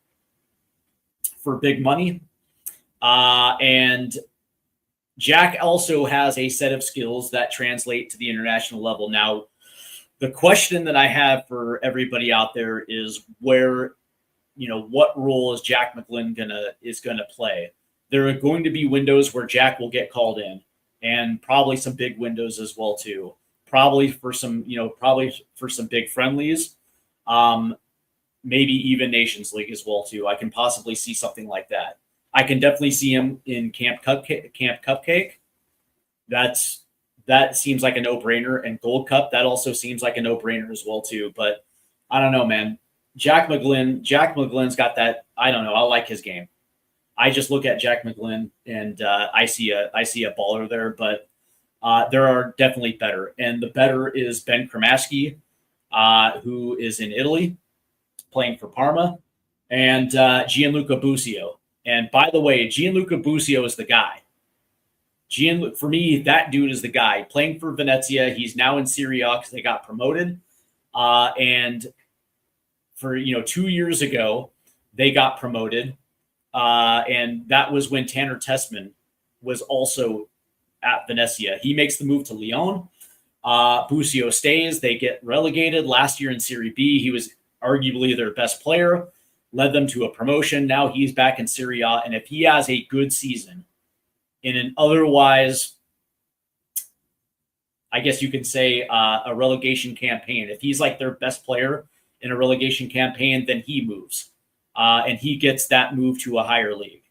S2: for big money. And Jack also has a set of skills that translate to the international level. Now, the question that I have for everybody out there is what role is Jack McGlynn gonna play? There are going to be windows where Jack will get called in, and probably some big windows as well too. Probably for some big friendlies, maybe even Nations League as well too. I can possibly see something like that. I can definitely see him in Camp Cupcake. That seems like a no-brainer. And Gold Cup, that also seems like a no-brainer as well too. But I don't know, man. Jack McGlynn's got that. I don't know. I like his game. I just look at Jack McGlynn and I see a baller there. But there are definitely better. And the better is Ben Cremaschi, who is in Italy, playing for Parma, and Gianluca Busio. And by the way, Gianluca Busio is the guy. For me, that dude is the guy. Playing for Venezia, he's now in Serie A because they got promoted. And for 2 years ago, they got promoted, and that was when Tanner Tessman was also at Venezia. He makes the move to Lyon. Busio stays. They get relegated last year in Serie B. He was arguably their best player. Led them to a promotion. Now he's back in Serie A. And if he has a good season in an otherwise, I guess you could say, a relegation campaign, if he's like their best player in a relegation campaign, then he moves. And he gets that move to a higher league.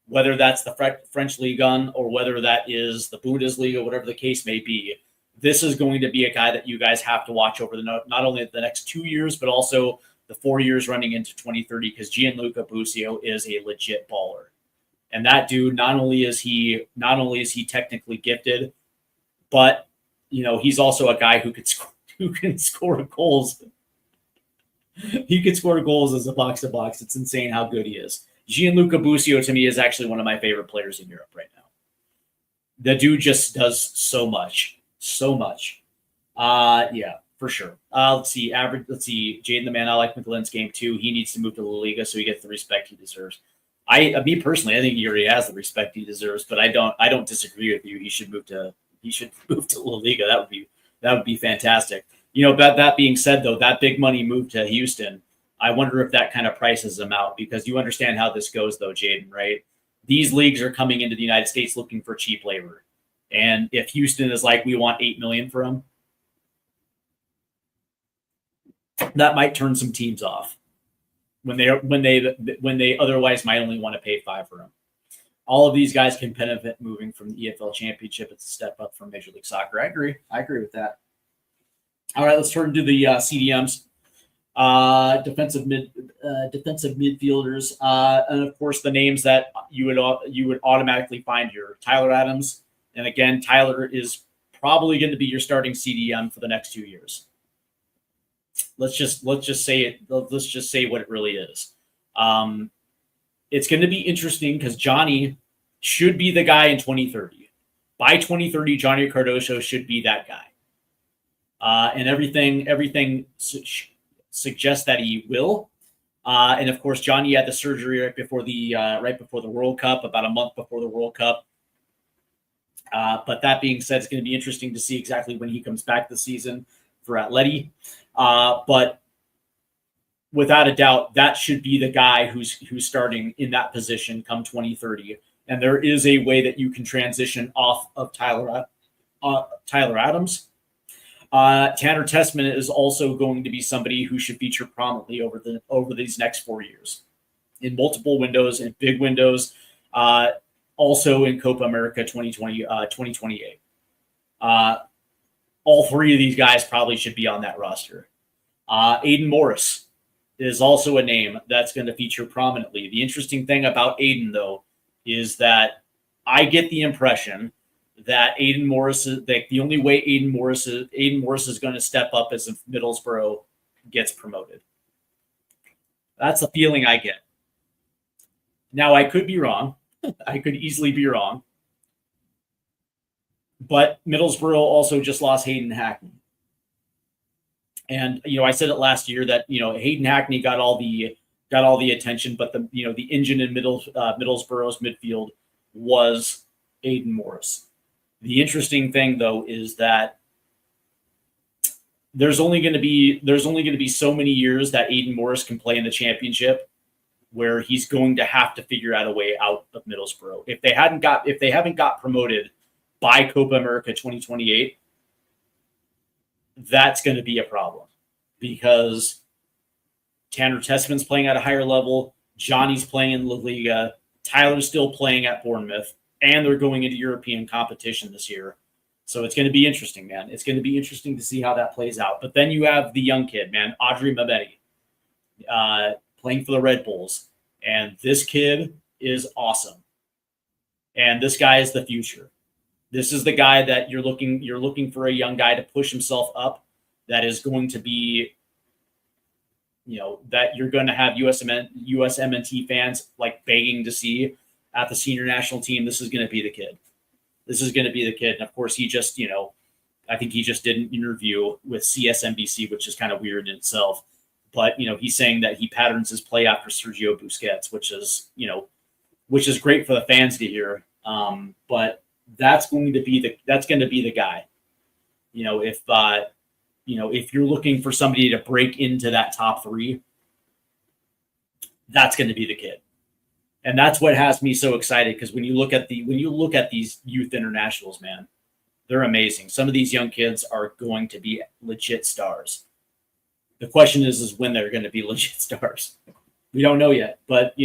S2: Whether that's the French Ligue 1 or whether that is the Bundesliga, whatever the case may be, this is going to be a guy that you guys have to watch over not only the next 2 years, but also the 4 years running into 2030, because Gianluca Busio is a legit baller. And that dude, not only is he technically gifted, but he's also a guy who can score goals. He could score goals as a box to box. It's insane how good he is. Gianluca Busio to me is actually one of my favorite players in Europe right now. The dude just does so much, so much. Yeah, for sure. Let's see. Let's see. Jaden the man. I like McGlynn's game too. He needs to move to La Liga so he gets the respect he deserves. Me personally, I think he already has the respect he deserves, but I don't disagree with you. He should move to La Liga. That would be fantastic. But that being said, though, that big money move to Houston, I wonder if that kind of prices him out, because you understand how this goes, though, Jaden, right? These leagues are coming into the United States looking for cheap labor, and if Houston is like, we want $8 million for him, that might turn some teams off when they otherwise might only want to pay $5 million for him. All of these guys can benefit moving from the EFL Championship. It's a step up from Major League Soccer. I agree with that. All right, let's turn to the CDMs. Defensive midfielders, and of course the names that you would automatically find here: Tyler Adams, and again, Tyler is probably going to be your starting CDM for the next 2 years. Let's just say it. Let's just say what it really is. It's going to be interesting because Johnny should be the guy in 2030. By 2030, Johnny Cardoso should be that guy, and everything suggests that he will. And of course, Johnny had the surgery right before the World Cup, about a month before the World Cup. But that being said, it's going to be interesting to see exactly when he comes back this season for Atleti. But without a doubt, that should be the guy who's starting in that position come 2030. And there is a way that you can transition off of Tyler Adams. Tanner Tessman is also going to be somebody who should feature prominently over these next 4 years in multiple windows, in big windows, also in Copa America 2028. All three of these guys probably should be on that roster. Aiden Morris is also a name that's going to feature prominently. The interesting thing about Aiden, though, is that I get the impression that Aiden Morris is the only way Aiden Morris is going to step up is if Middlesbrough gets promoted. That's the feeling I get. Now, I could be wrong. I could easily be wrong. But Middlesbrough also just lost Hayden Hackney. And I said it last year that Hayden Hackney got all the attention, but the engine in Middlesbrough's midfield was Aiden Morris. The interesting thing, though, is that there's only going to be so many years that Aiden Morris can play in the championship where he's going to have to figure out a way out of Middlesbrough. If they haven't got promoted by Copa America 2028, that's going to be a problem, because Tanner Tessman's playing at a higher level, Johnny's playing in La Liga, Tyler's still playing at Bournemouth, and they're going into European competition this year. So it's going to be interesting, man. It's going to be interesting to see how that plays out. But then you have the young kid, man, Audrey Mabedi, playing for the Red Bulls. And this kid is awesome. And this guy is the future. This is the guy that you're looking for, a young guy to push himself up, that is going to be, that you're going to have USMNT fans like begging to see at the senior national team. This is going to be the kid. And of course, he just, I think he just did an interview with CSNBC, which is kind of weird in itself. But, he's saying that he patterns his play after Sergio Busquets, which is great for the fans to hear. But that's going to be the guy. If you're looking for somebody to break into that top three, that's going to be the kid. And that's what has me so excited, because when you look at these youth internationals, man, they're amazing. Some of these young kids are going to be legit stars. The question is when they're going to be legit stars. We don't know yet, but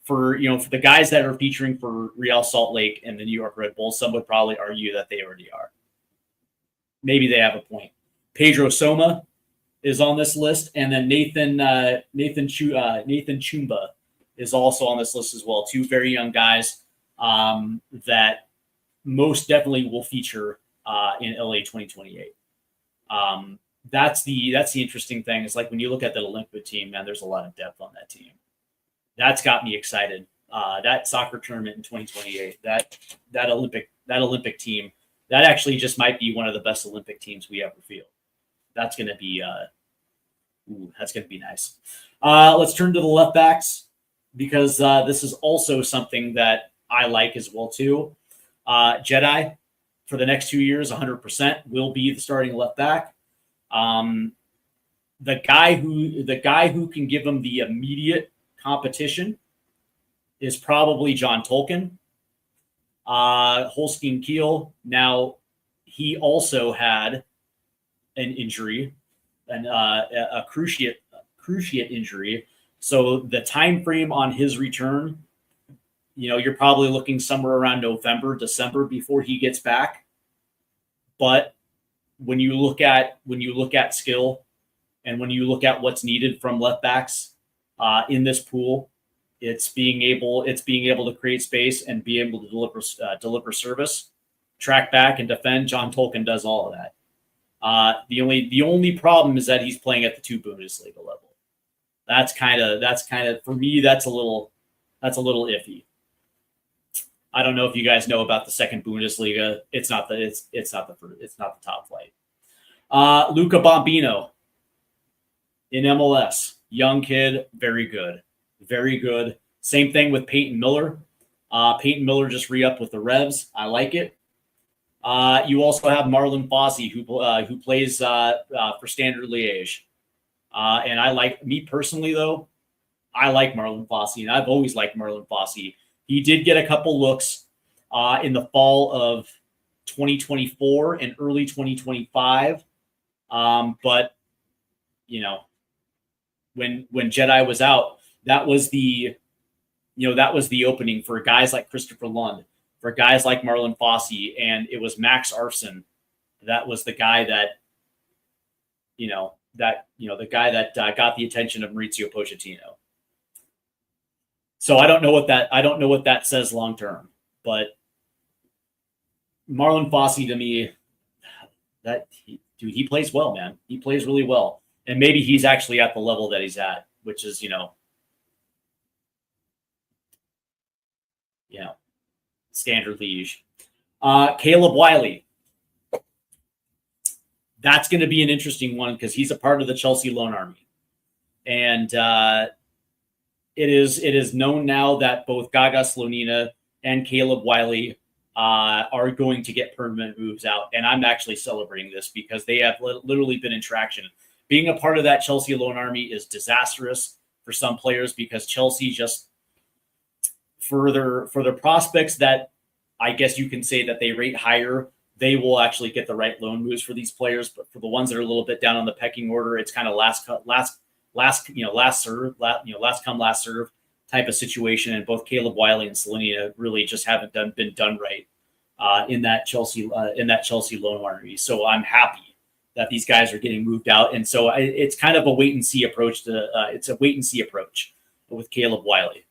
S2: for the guys that are featuring for Real Salt Lake and the New York Red Bulls, some would probably argue that they already are. Maybe they have a point. Pedro Soma is on this list, and then Nathan Chumba is also on this list as well. Two very young guys that most definitely will feature in LA 2028. that's the interesting thing. It's like when you look at that Olympic team, man, there's a lot of depth on that team. That's got me excited. That soccer tournament in 2028, that Olympic team, that actually just might be one of the best Olympic teams we ever field. That's gonna be nice. Let's turn to the left backs because this is also something that I like as well too. Jedi for the next 2 years, 100% will be the starting left back. The guy who can give him the immediate competition is probably John Tolkien. Holstein Kiel. Now, he also had an injury, a cruciate injury. So the time frame on his return, you're probably looking somewhere around November, December before he gets back. But when you look at skill and when you look at what's needed from left backs in this pool, it's being able to create space and be able to deliver service, track back and defend. John Tolkien does all of that. The only problem is that he's playing at the 2 Bundesliga level. That's kind of for me. That's a little iffy. I don't know if you guys know about the 2nd Bundesliga. It's not the top flight. Luca Bombino in MLS, young kid, very good, very good. Same thing with Peyton Miller. Peyton Miller just re-upped with the Revs. I like it. You also have Marlon Fossey, who plays for Standard Liège. And I like, me personally, though, I like Marlon Fossey, and I've always liked Marlon Fossey. He did get a couple looks in the fall of 2024 and early 2025. But, when Jedi was out, that was the opening for guys like Christopher Lund, for guys like Marlon Fossey, and it was Max Arfson. That was the guy that, the guy that got the attention of Mauricio Pochettino. So I don't know what that says long term, but Marlon Fossey to me, he plays well, man. He plays really well, and maybe he's actually at the level that he's at, which is Standard Liège. Caleb Wiley. That's going to be an interesting one because he's a part of the Chelsea loan army. And it is known now that both Gaga Slonina and Caleb Wiley are going to get permanent moves out. And I'm actually celebrating this because they have literally been in traction. Being a part of that Chelsea loan army is disastrous for some players because Chelsea just, for their prospects that I guess you can say that they rate higher, they will actually get the right loan moves for these players. But for the ones that are a little bit down on the pecking order, it's kind of last come, last serve type of situation. And both Caleb Wiley and Slonina really just haven't been done right in that Chelsea loan army. So I'm happy that these guys are getting moved out. And so it's kind of a wait and see approach with Caleb Wiley.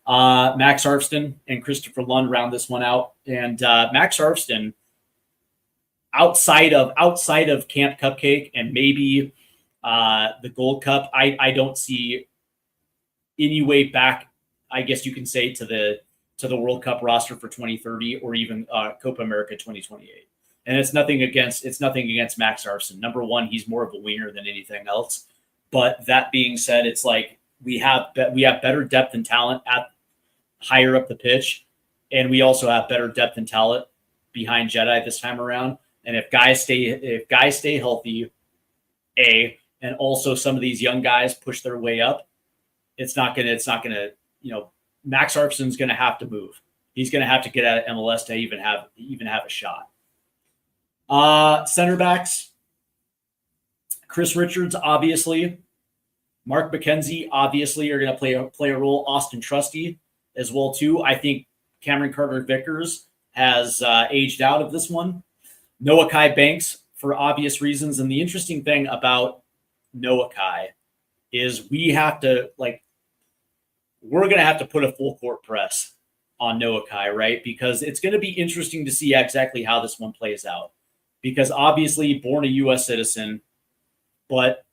S2: Max Arfston and Christopher Lund round this one out. And Max Arfston, outside of Camp Cupcake and maybe the Gold Cup, I don't see any way back, I guess you can say, to the World Cup roster for 2030 or even Copa America 2028. And it's nothing against Max Arfston. Number one, he's more of a winger than anything else. But that being said, it's like we have better depth and talent at higher up the pitch, and we also have better depth and talent behind Jedi this time around. And if guys stay healthy, and also some of these young guys push their way up, it's not gonna Max Arfston's gonna have to move. He's gonna have to get out of MLS to even have a shot. Center backs, Chris Richards, obviously. Mark McKenzie, obviously, are going to play a role. Austin Trusty as well, too. I think Cameron Carter-Vickers has aged out of this one. Noah Kai Banks, for obvious reasons. And the interesting thing about Noah Kai is we're going to have to put a full court press on Noah Kai, right? Because it's going to be interesting to see exactly how this one plays out. Because obviously, born a U.S. citizen, but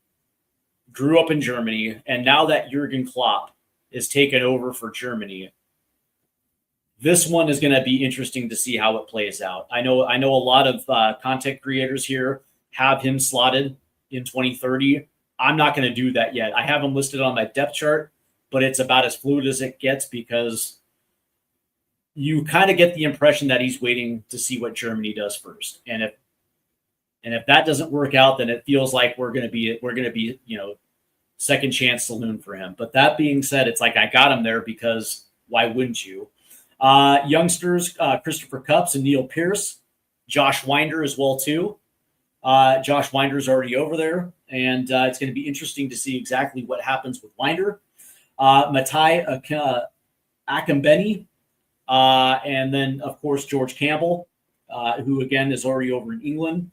S2: grew up in Germany. And now that Jurgen Klopp is taken over for Germany, this one is going to be interesting to see how it plays out. I know a lot of content creators here have him slotted in 2030. I'm not going to do that yet. I have him listed on my depth chart, but it's about as fluid as it gets because you kind of get the impression that he's waiting to see what Germany does first. And if that doesn't work out, then it feels like we're going to be, second chance saloon for him. But that being said, it's like I got him there because why wouldn't you? Youngsters, Christopher Cupps and Neil Pearce, Josh Winder as well too. Josh Winder's already over there, and it's going to be interesting to see exactly what happens with Winder. Matai Akambeni, and then of course George Campbell, who again is already over in England.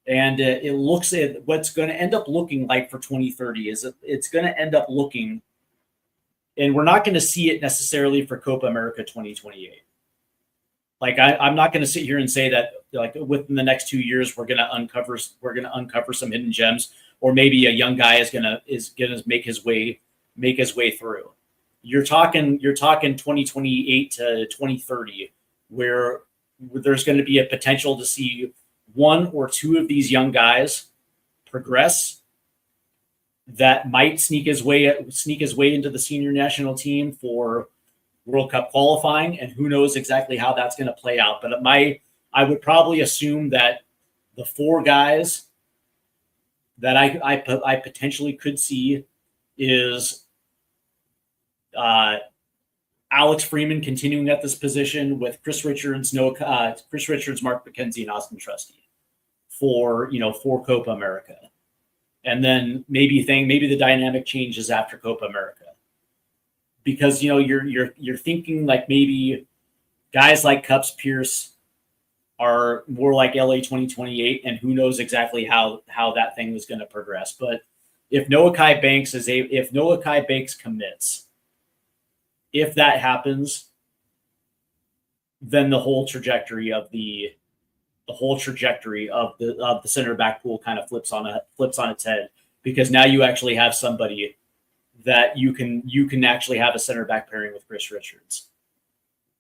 S2: And it looks at what's going to end up looking like for 2030 is it's going to end up looking. And we're not going to see it necessarily for Copa America 2028. Like I'm not going to sit here and say that like within the next 2 years we're going to uncover some hidden gems, or maybe a young guy is going to make his way through. You're talking 2028 to 2030, where there's going to be a potential to see one or two of these young guys progress that might sneak his way into the senior national team for World Cup qualifying, and who knows exactly how that's going to play out. But I would probably assume that the four guys that I potentially could see is Alex Freeman continuing at this position with Chris Richards, Mark McKenzie, and Austin Trusty for Copa America. And then maybe the dynamic changes after Copa America, because you're thinking like maybe guys like Cupps, Pierce are more like LA 2028, and who knows exactly how that thing is going to progress. But if Noah Kai Banks commits, if that happens, then the whole trajectory of the center back pool kind of flips on its head, because now you actually have somebody that you can actually have a center back pairing with Chris Richards.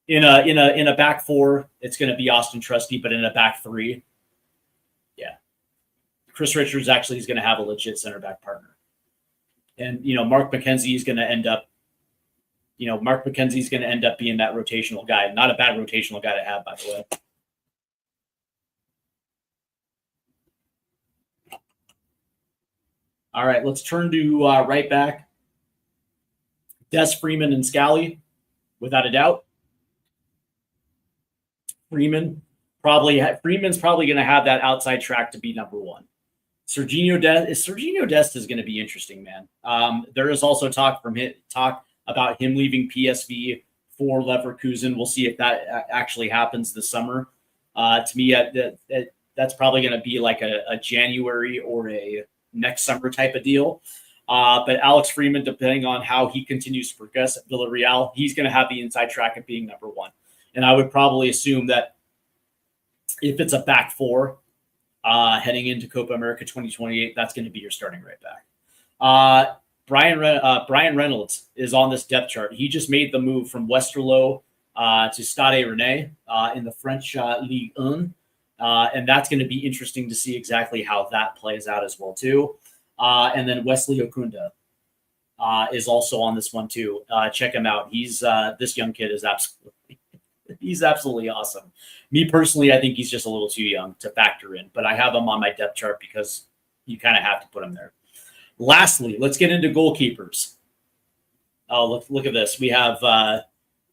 S2: In a back four, it's going to be Austin Trusty, but in a back three, yeah, Chris Richards actually is going to have a legit center back partner. And Mark McKenzie is going to end up being that rotational guy. Not a bad rotational guy to have, by the way. All right, let's turn to right back. Des, Freeman, and Scally, without a doubt. Freeman's probably going to have that outside track to be number one. Serginho Dest is going to be interesting, man. There is also talk about him leaving PSV for Leverkusen. We'll see if that actually happens this summer. To me, that's probably going to be like a January or a next summer type of deal. But Alex Freeman, depending on how he continues to progress at Villarreal, he's going to have the inside track of being number one. And I would probably assume that if it's a back four heading into Copa America 2028, that's going to be your starting right back. Brian Reynolds is on this depth chart. He just made the move from Westerlo to Stade Rennais in the French Ligue 1. And that's going to be interesting to see exactly how that plays out as well too. And then Wesley Okunda is also on this one too. Check him out. This young kid is absolutely awesome. Me personally, I think he's just a little too young to factor in, but I have him on my depth chart because you kind of have to put him there. Lastly, let's get into goalkeepers. Oh, look at this. We have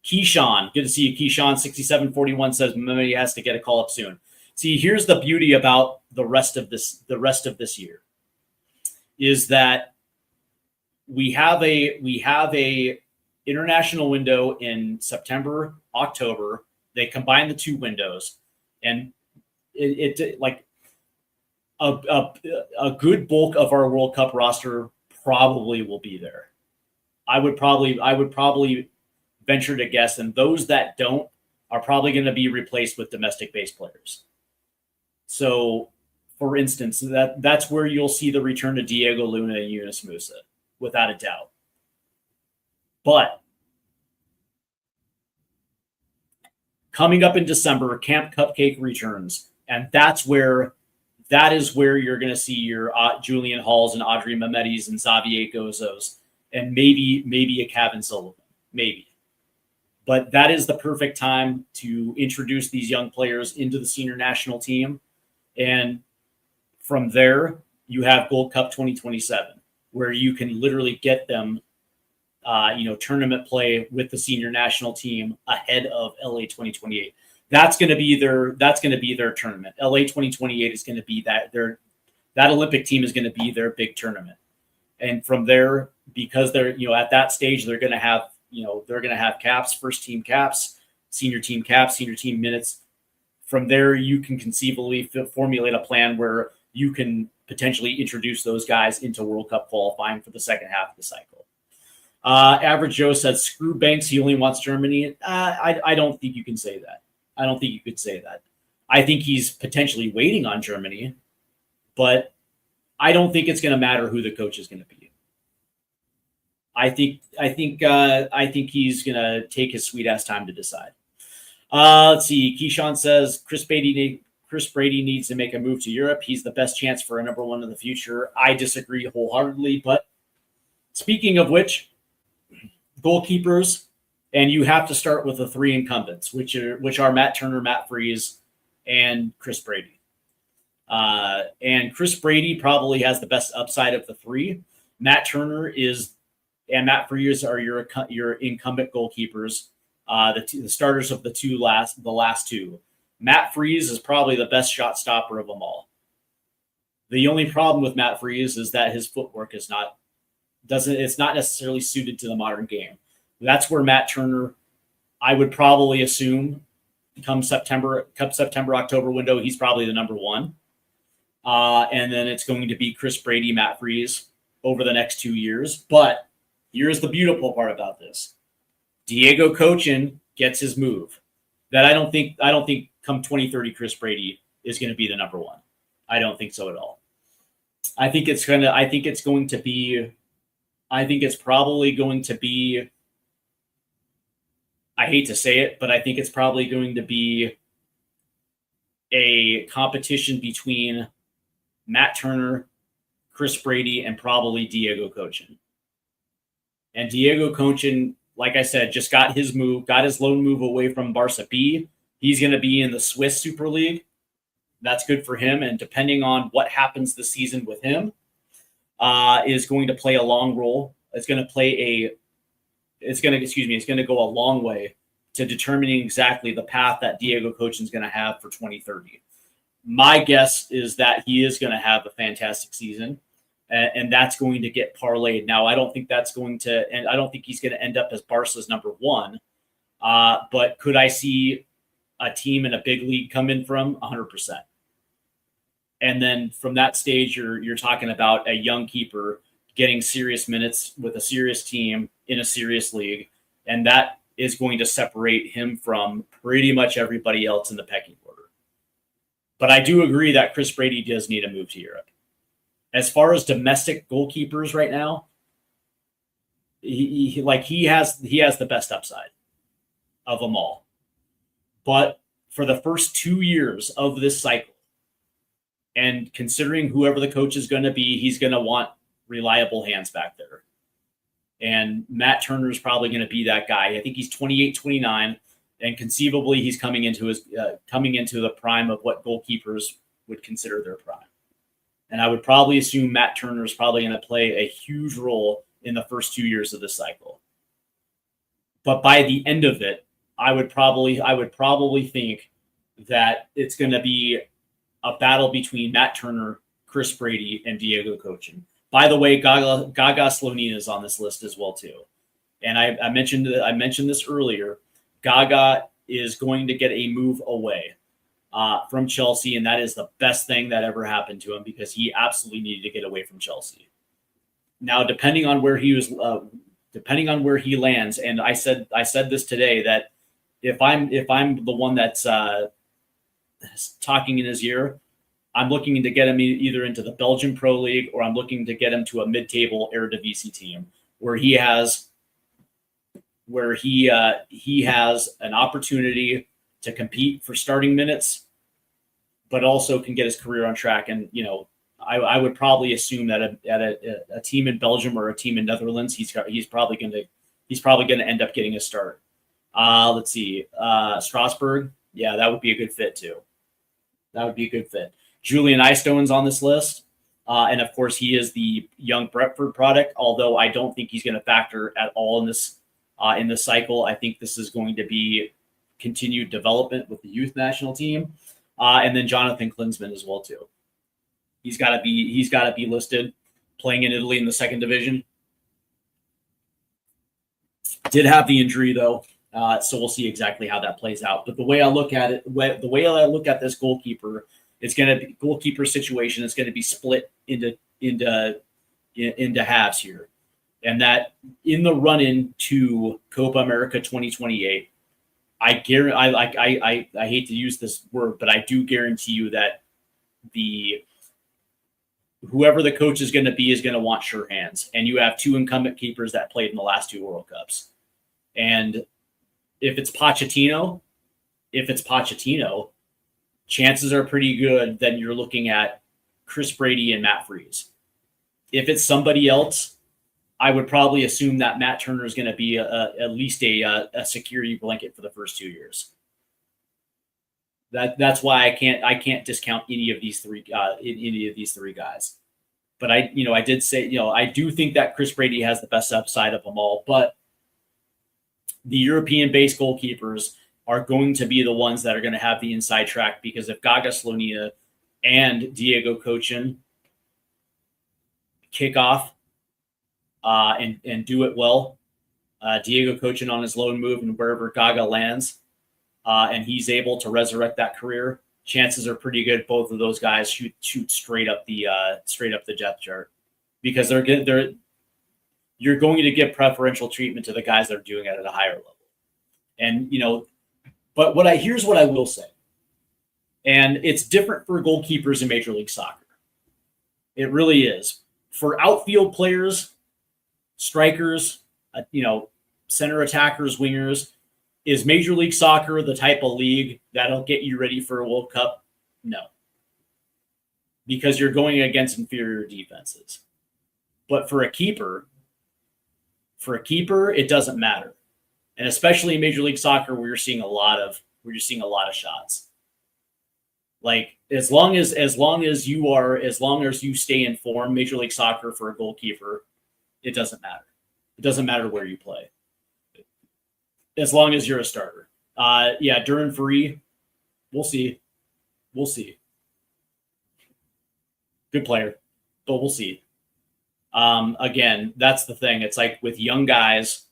S2: Keyshawn. Good to see you, Keyshawn. 6741 says Mehmet has to get a call up soon. See, here's the beauty about the rest of this year is that we have a international window in September, October. They combine the two windows, and it like a good bulk of our World Cup roster probably will be there. I would probably venture to guess, and those that don't are probably going to be replaced with domestic based players. So for instance, that's where you'll see the return to Diego Luna and Yunus Musa, without a doubt. But coming up in December, Camp Cupcake returns, and that is where you're going to see your Julian Halls and Audrey Mehmetis and Xavier Gozos, and maybe a Kevin Sullivan, maybe. But that is the perfect time to introduce these young players into the senior national team. And from there, you have Gold Cup 2027, where you can literally get them, tournament play with the senior national team ahead of LA 2028. That's going to be their tournament. LA 2028 is going to be that Olympic team is going to be their big tournament. And from there, because they're, at that stage, they're going to have, caps, first team caps, senior team minutes. From there, you can conceivably formulate a plan where you can potentially introduce those guys into World Cup qualifying for the second half of the cycle. Average Joe says, screw Banks, he only wants Germany. I don't think you can say that. I don't think you could say that. I think he's potentially waiting on Germany, but I don't think it's going to matter who the coach is going to be. I think he's going to take his sweet ass time to decide. Let's see. Keyshawn says Chris Brady needs to make a move to Europe. He's the best chance for a number one in the future. I disagree wholeheartedly. But speaking of which, goalkeepers, and you have to start with the three incumbents, which are Matt Turner, Matt Freese, and Chris Brady. And Chris Brady probably has the best upside of the three. Matt Turner and Matt Freese are your incumbent goalkeepers. The starters of the last two. Matt Freese is probably the best shot stopper of them all. The only problem with Matt Freese is that his footwork is not necessarily suited to the modern game. That's where Matt Turner, I would probably assume, come September, October window, he's probably the number one. And then it's going to be Chris Brady, Matt Freese over the next 2 years. But here's the beautiful part about this. Diego Cochin gets his move. That I don't think come 2030 Chris Brady is going to be the number one. I don't think so at all. I think it's probably going to be, I hate to say it, but I think it's probably going to be a competition between Matt Turner, Chris Brady, and probably Diego Cochin. And Diego Cochin, like I said, just got his loan move away from Barca B. He's going to be in the Swiss Super League. That's good for him. And depending on what happens this season with him, is going to play a long role. It's going to go a long way to determining exactly the path that Diego Cochin is going to have for 2030. My guess is that he is going to have a fantastic season, and that's going to get parlayed. Now, I don't think he's going to end up as Barca's number one, but could I see a team in a big league come in from 100%? And then from that stage, you're talking about a young keeper getting serious minutes with a serious team in a serious league, and that is going to separate him from pretty much everybody else in the pecking order. But I do agree that Chris Brady does need a move to Europe. As far as domestic goalkeepers right now, he has the best upside of them all. But for the first 2 years of this cycle, and considering whoever the coach is going to be, he's going to want reliable hands back there. And Matt Turner is probably going to be that guy. I think he's 28, 29, and conceivably he's coming into the prime of what goalkeepers would consider their prime. And I would probably assume Matt Turner is probably going to play a huge role in the first 2 years of this cycle. But by the end of it, I would probably think that it's going to be a battle between Matt Turner, Chris Brady, and Diego Cochin. By the way, Gaga Slonina is on this list as well too. And I mentioned this earlier. Gaga is going to get a move away from Chelsea, and that is the best thing that ever happened to him because he absolutely needed to get away from Chelsea. Now, depending on where he lands, and I said this today that if I'm the one that's talking in his ear, I'm looking to get him either into the Belgian Pro League, or I'm looking to get him to a mid-table Eredivisie team where he has an opportunity to compete for starting minutes, but also can get his career on track. And I would probably assume that at a team in Belgium or a team in Netherlands, he's probably going to end up getting a start. Let's see, Strasbourg. Yeah, that would be a good fit too. That would be a good fit. Julian Eyestone's on this list. And of course, he is the young Brentford product, although I don't think he's going to factor at all in this cycle. I think this is going to be continued development with the youth national team. And then Jonathan Klinsmann as well too. He's got to be listed, playing in Italy in the second division. Did have the injury though, so we'll see exactly how that plays out. But the way I look at it, the way I look at this goalkeeper, it's going to be goalkeeper situation. It's going to be split into halves here, and that in the run-in to Copa America 2028, I hate to use this word, but I do guarantee you that whoever the coach is going to want sure hands. And you have two incumbent keepers that played in the last two World Cups. And if it's Pochettino, chances are pretty good that you're looking at Chris Brady and Matt Freese. If it's somebody else, I would probably assume that Matt Turner is going to be at least a security blanket for the first 2 years. That's why I can't discount any of these three guys. But I did say, I do think that Chris Brady has the best upside of them all, but the European-based goalkeepers are going to be the ones that are going to have the inside track, because if Gaga Slonina and Diego Cochin kick off and do it well, Diego Cochin on his loan move and wherever Gaga lands, and he's able to resurrect that career, chances are pretty good both of those guys shoot straight up the depth chart, because you're going to give preferential treatment to the guys that are doing it at a higher level. And but here's what I will say, and it's different for goalkeepers in Major League Soccer. It really is. For outfield players, strikers, center attackers, wingers, is Major League Soccer the type of league that'll get you ready for a World Cup? No. Because you're going against inferior defenses. But for a keeper, it doesn't matter. And especially in Major League Soccer, where you're seeing a lot of shots. Like as long as you stay in form, Major League Soccer for a goalkeeper, it doesn't matter. It doesn't matter where you play, as long as you're a starter. Duran Free, we'll see. Good player, but we'll see. Again, that's the thing. It's like with young guys,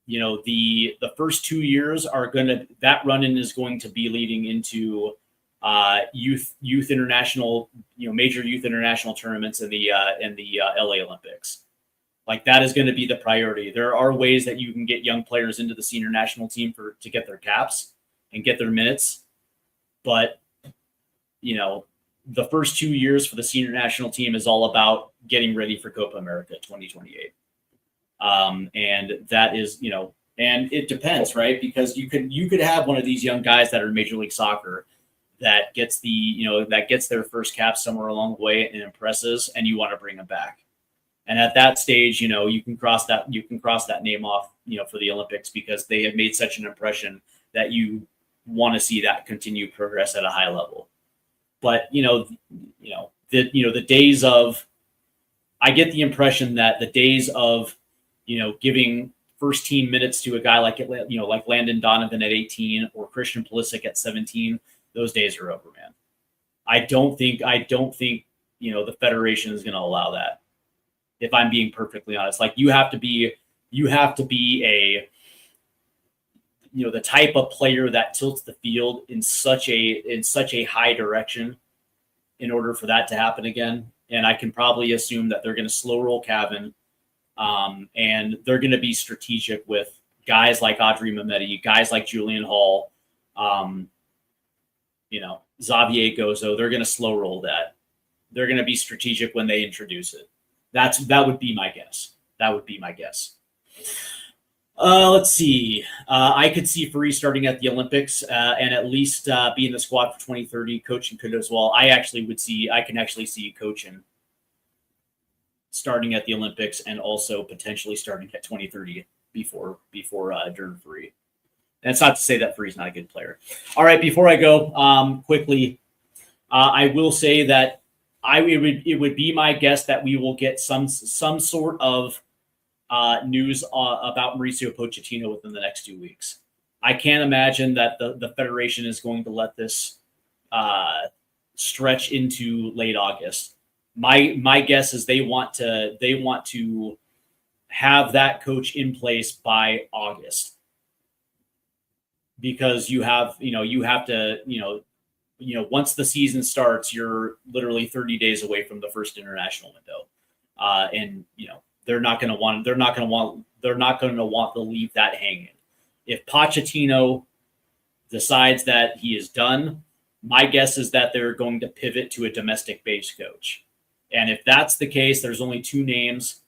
S2: the first 2 years that run-in is going to be leading into youth international, major youth international tournaments in the LA Olympics. Like that is going to be the priority. There are ways that you can get young players into the senior national team to get their caps and get their minutes. But, the first 2 years for the senior national team is all about getting ready for Copa America 2028. And that is, and it depends, right? Because you could have one of these young guys that are in Major League Soccer that gets their first cap somewhere along the way and impresses, and you want to bring them back. And at that stage, you can cross that name off, for the Olympics, because they have made such an impression that you want to see that continue progress at a high level. But the days of, I get the impression that the days of, giving first team minutes to a guy like Landon Donovan at 18 or Christian Pulisic at 17, those days are over, man. I don't think the federation is going to allow that. If I'm being perfectly honest, like you have to be a, the type of player that tilts the field in such a high direction in order for that to happen again. And I can probably assume that they're going to slow roll Cavan, and they're going to be strategic with guys like Audrey Mehmeti, guys like Julian Hall. Xavier Gozo. They're going to slow roll that. They're going to be strategic when they introduce it. That would be my guess. That would be my guess. Let's see. I could see Footy starting at the Olympics and at least be in the squad for 2030. Coaching could as well. I can actually see coaching starting at the Olympics and also potentially starting at 2030 before during Footy. That's not to say that Footy's not a good player. All right, before I go, quickly, I will say that it would be my guess that we will get some sort of news about Mauricio Pochettino within the next 2 weeks. I can't imagine that the Federation is going to let this stretch into late August. My guess is they want to have that coach in place by August, because you have to once the season starts, you're literally 30 days away from the first international window, and they're not going to want to leave that hanging. If Pochettino decides that he is done, my guess is that they're going to pivot to a domestic-based coach. And if that's the case, there's only two names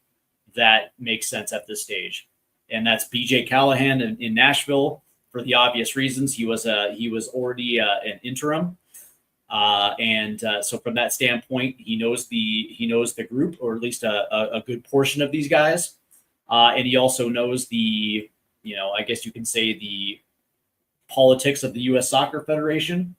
S2: that make sense at this stage, and that's BJ Callahan in Nashville, for the obvious reasons. He was already an interim, and so from that standpoint, he knows the group, or at least a good portion of these guys, and he also knows the I guess you can say the politics of the U.S. Soccer Federation,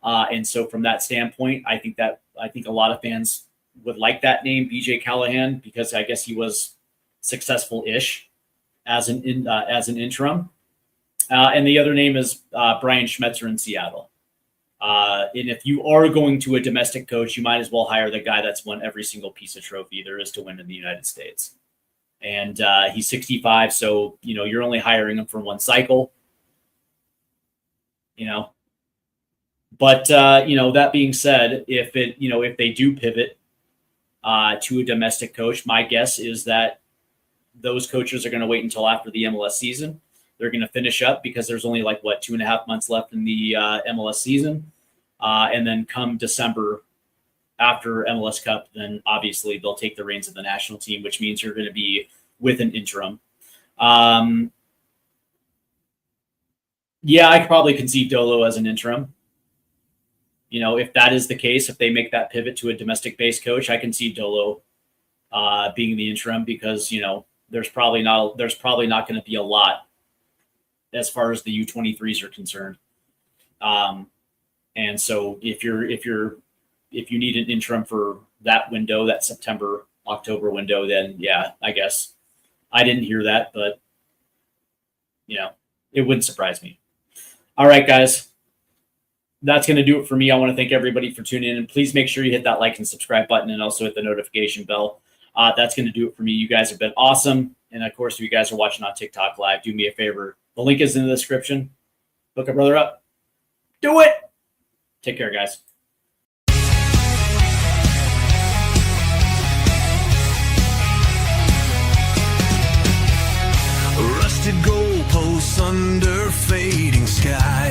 S2: and so from that standpoint, I think a lot of fans would like that name, BJ Callahan, because I guess he was successful-ish as an interim. And the other name is Brian Schmetzer in Seattle. And if you are going to a domestic coach, you might as well hire the guy that's won every single piece of trophy there is to win in the United States. And he's 65, so you're only hiring him for one cycle. But that being said, if they do pivot to a domestic coach, my guess is that those coaches are going to wait until after the MLS season. They're going to finish up because there's only 2.5 months left in the MLS season. And then come December after MLS Cup, then obviously they'll take the reins of the national team, which means you're going to be with an interim. Yeah, I could probably conceive Dolo as an interim. If that is the case, if they make that pivot to a domestic-based coach, I can see Dolo being the interim, because there's probably not going to be a lot as far as the U23s are concerned. And so if you need an interim for that window, that September, October window, then yeah, I guess I didn't hear that, but it wouldn't surprise me. All right, guys, that's going to do it for me. I want to thank everybody for tuning in, and please make sure you hit that like and subscribe button, and also hit the notification bell. That's going to do it for me. You guys have been awesome. And of course, if you guys are watching on TikTok live, do me a favor. The link is in the description. Hook a brother up. Do it. Take care, guys.
S1: Rusted goalposts under fading sky.